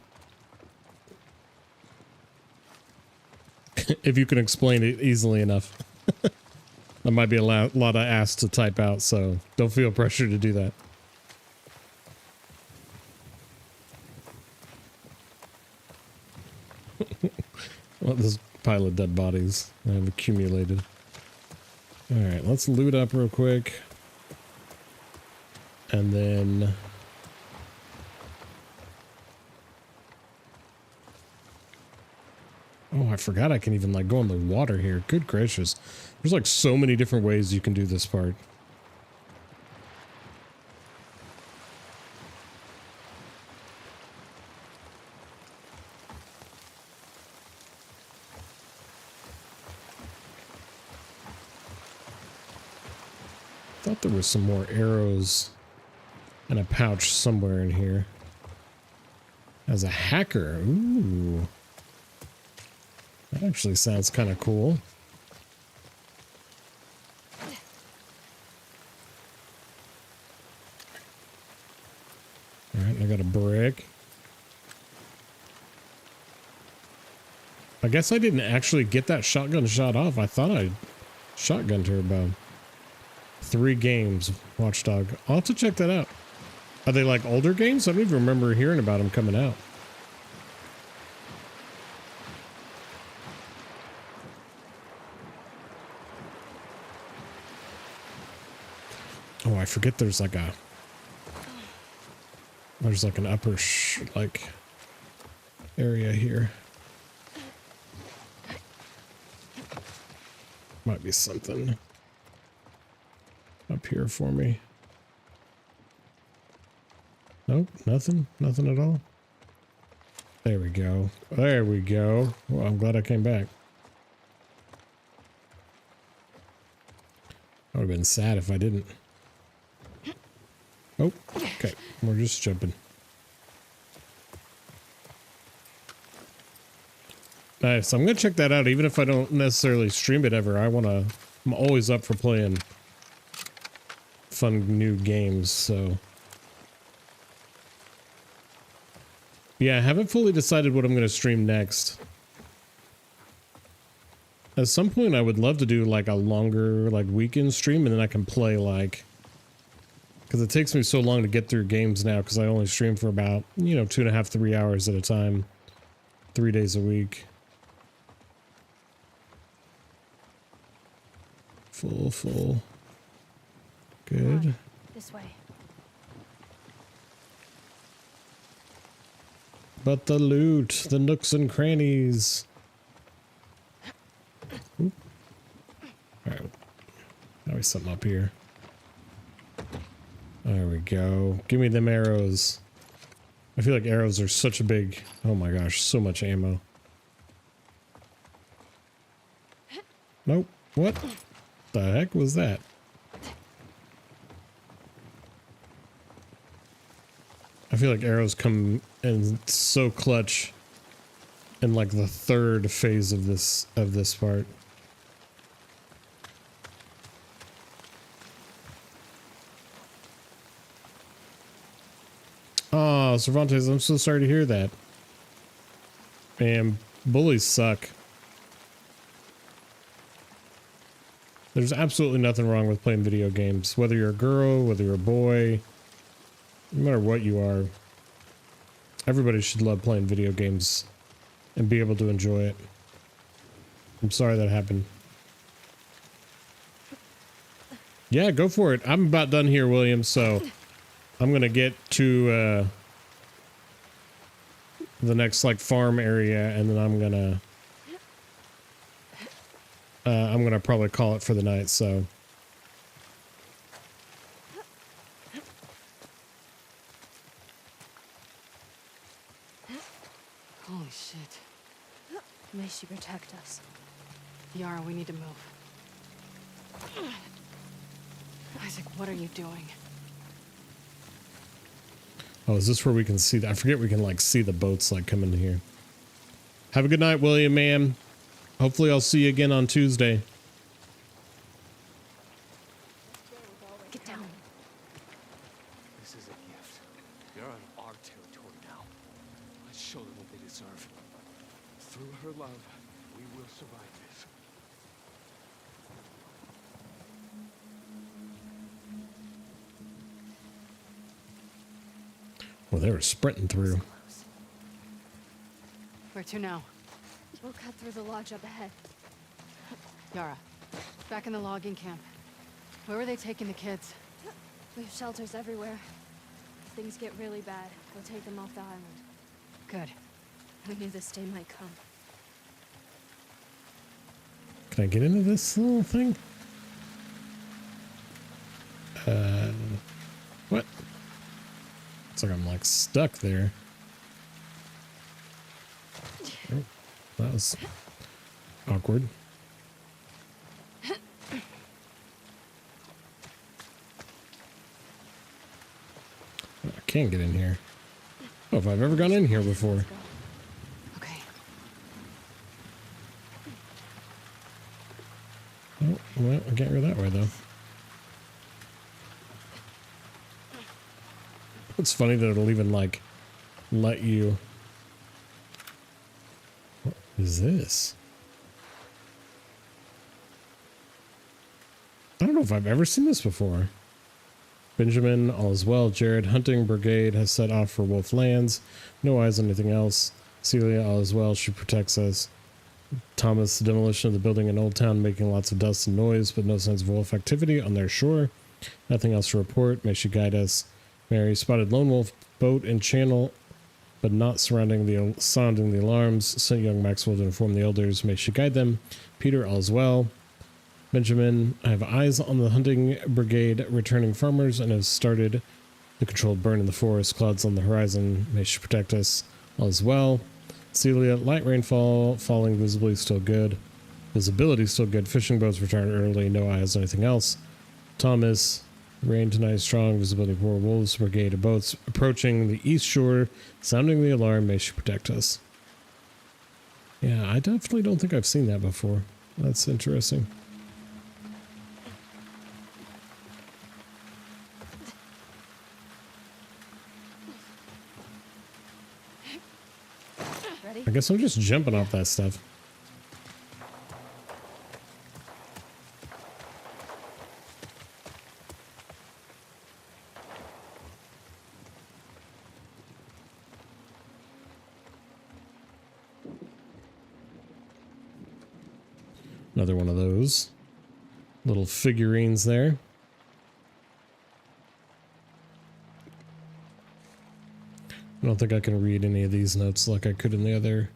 Speaker 1: If you can explain it easily enough. That might be a lot of ass to type out, so don't feel pressure to do that. Well, this pile of dead bodies that have accumulated. Alright, let's loot up real quick. And then... Oh, I forgot I can even like go in the water here. Good gracious. There's like so many different ways you can do this part. Thought there was some more arrows and a pouch somewhere in here. As a hacker. Ooh. That actually sounds kind of cool. Alright, I got a brick. I guess I didn't actually get that shotgun shot off. I thought I shotgunned her about 3 games, Watchdog. I'll have to check that out. Are they like older games? I don't even remember hearing about them coming out. Oh, I forget there's like a... There's like an upper like area here. Might be something up here for me. Nope, nothing. Nothing at all. There we go. There we go. Well, I'm glad I came back. I would have been sad if I didn't. Oh, okay. We're just jumping. Nice. I'm going to check that out even if I don't necessarily stream it ever. I'm always up for playing fun new games, so. Yeah, I haven't fully decided what I'm going to stream next. At some point I would love to do like a longer like weekend stream and then I can play like... Because it takes me so long to get through games now because I only stream for about, 2.5, 3 hours at a time. 3 days a week. Full. Good.
Speaker 4: This way.
Speaker 1: But the loot, the nooks and crannies. Oop. All right. Now there's something up here. There we go. Give me them arrows. I feel like arrows are such a big... Oh my gosh, so much ammo. Nope. What the heck was that? I feel like arrows come in so clutch in like the 3rd phase of this part. Oh, Cervantes, I'm so sorry to hear that. Man, bullies suck. There's absolutely nothing wrong with playing video games. Whether you're a girl, whether you're a boy, no matter what you are. Everybody should love playing video games. and be able to enjoy it. I'm sorry that happened. Yeah, go for it. I'm about done here, William, so I'm going to get to the next like farm area, and then I'm going to probably call it for the night, so
Speaker 3: Holy shit.
Speaker 4: May she protect us.
Speaker 3: Yara, we need to move. Isaac, what are you doing?
Speaker 1: oh, is this where we can see I forget we can like see the boats like come into here. Have a good night, William, man. Hopefully I'll see you again on Tuesday.
Speaker 4: Get down.
Speaker 8: This is a gift. They're on our territory now. Let's show them what they deserve. Through her love, we will survive this.
Speaker 1: Well, they were sprinting through.
Speaker 3: Where to now?
Speaker 4: We'll cut through the lodge up ahead.
Speaker 3: Yara, back in the logging camp. Where were they taking the kids?
Speaker 4: We have shelters everywhere. If things get really bad, we'll take them off the island.
Speaker 3: Good.
Speaker 4: We knew this day might come.
Speaker 1: Can I get into this little thing? What? It's like I'm like stuck there. Oh, that was awkward. I can't get in here. Oh, if I've ever gone in here before.
Speaker 3: Okay.
Speaker 1: Oh, well, I can't go that way though. It's funny that it'll even like let you. What is this? I don't know if I've ever seen this before. Benjamin, all is well. Jared, hunting brigade has set off for Wolf Lands. No eyes on anything else. Celia, all is well. She protects us. Thomas, the demolition of the building in Old Town, making lots of dust and noise, but no signs of wolf activity on their shore. Nothing else to report. May she guide us. Mary, spotted lone wolf boat in channel, but not sounding the alarms. Sent young Maxwell to inform the elders. May she guide them. Peter, all is well. Benjamin, I have eyes on the hunting brigade returning farmers and have started the controlled burn in the forest. Clouds on the horizon. May she protect us. All is well. Celia, light rainfall, falling visibly still good. Visibility still good. Fishing boats return early. No eyes on anything else. Thomas, rain tonight strong. Visibility poor. Wolves brigade of boats approaching the east shore. Sounding the alarm. May she protect us. Yeah, I definitely don't think I've seen that before. That's interesting.
Speaker 4: Ready?
Speaker 1: I guess I'm just jumping off that stuff. Another one of those little figurines there. I don't think I can read any of these notes like I could in the other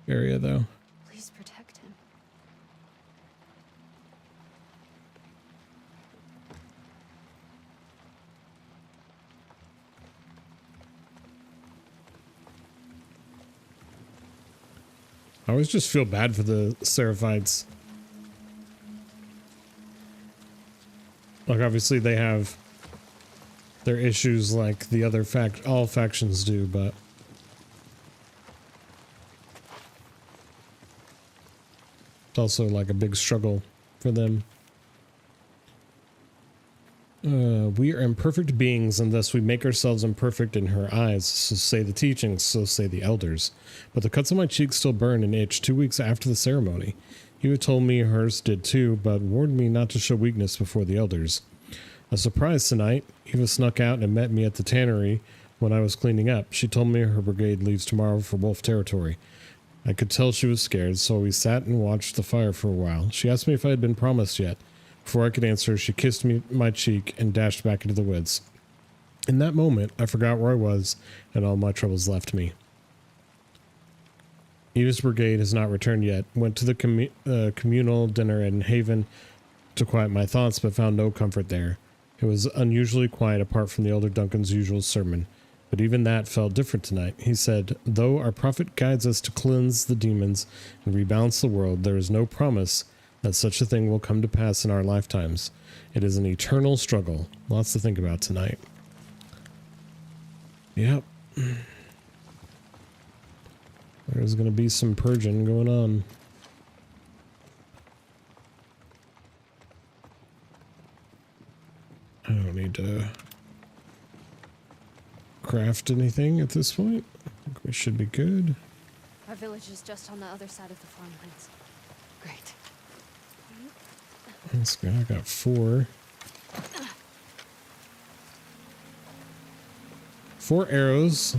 Speaker 1: area, though.
Speaker 4: Please protect him.
Speaker 1: I always just feel bad for the Seraphites. Like, obviously they have their issues like the other all factions do, but it's also like a big struggle for them. We are imperfect beings, and thus we make ourselves imperfect in her eyes. So say the teachings, so say the elders. But the cuts on my cheeks still burn and itch 2 weeks after the ceremony. Eva told me hers did too, but warned me not to show weakness before the elders. A surprise tonight. Eva snuck out and met me at the tannery when I was cleaning up. She told me her brigade leaves tomorrow for Wolf territory. I could tell she was scared, so we sat and watched the fire for a while. She asked me if I had been promised yet. Before I could answer, she kissed me my cheek and dashed back into the woods. In that moment, I forgot where I was, and all my troubles left me. Eva's brigade has not returned yet. Went to the communal dinner in Haven to quiet my thoughts, but found no comfort there. It was unusually quiet apart from the elder Duncan's usual sermon. But even that felt different tonight. He said, though our prophet guides us to cleanse the demons and rebalance the world, there is no promise that such a thing will come to pass in our lifetimes. It is an eternal struggle. Lots to think about tonight. Yep. There's going to be some purging going on. I don't need to craft anything at this point. I think we should be good.
Speaker 4: Our village is just on the other side of the farmlands.
Speaker 3: Great.
Speaker 1: Let's go. I got 4. 4 arrows.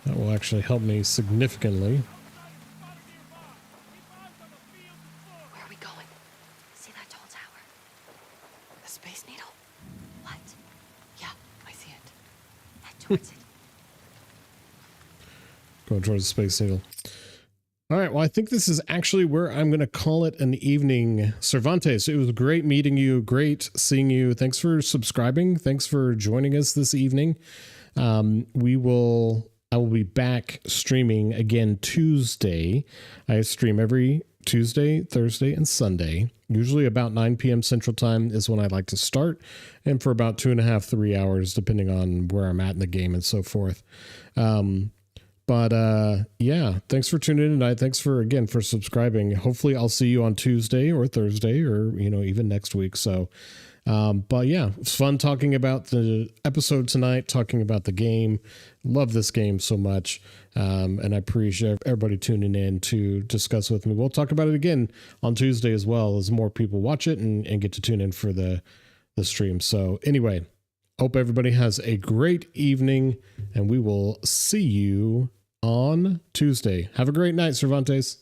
Speaker 1: That will actually help me significantly.
Speaker 3: Where are we going? See that tall tower? The Space Needle? What? Yeah, I see it. Head towards it.
Speaker 1: Going towards the Space Needle. All right, well, I think this is actually where I'm going to call it an evening. Cervantes, it was great meeting you. Great seeing you. Thanks for subscribing. Thanks for joining us this evening. I will be back streaming again Tuesday. I stream every Tuesday, Thursday, and Sunday. Usually about 9 p.m. Central Time is when I like to start, and for about 2.5, 3 hours, depending on where I'm at in the game and so forth. Yeah, thanks for tuning in tonight. Thanks for subscribing. Hopefully I'll see you on Tuesday or Thursday or, even next week. So, but yeah, it's fun talking about the episode tonight, talking about the game. Love this game so much. And I appreciate everybody tuning in to discuss with me. We'll talk about it again on Tuesday as well as more people watch it and get to tune in for the stream. So anyway, hope everybody has a great evening and we will see you on Tuesday. Have a great night, Cervantes.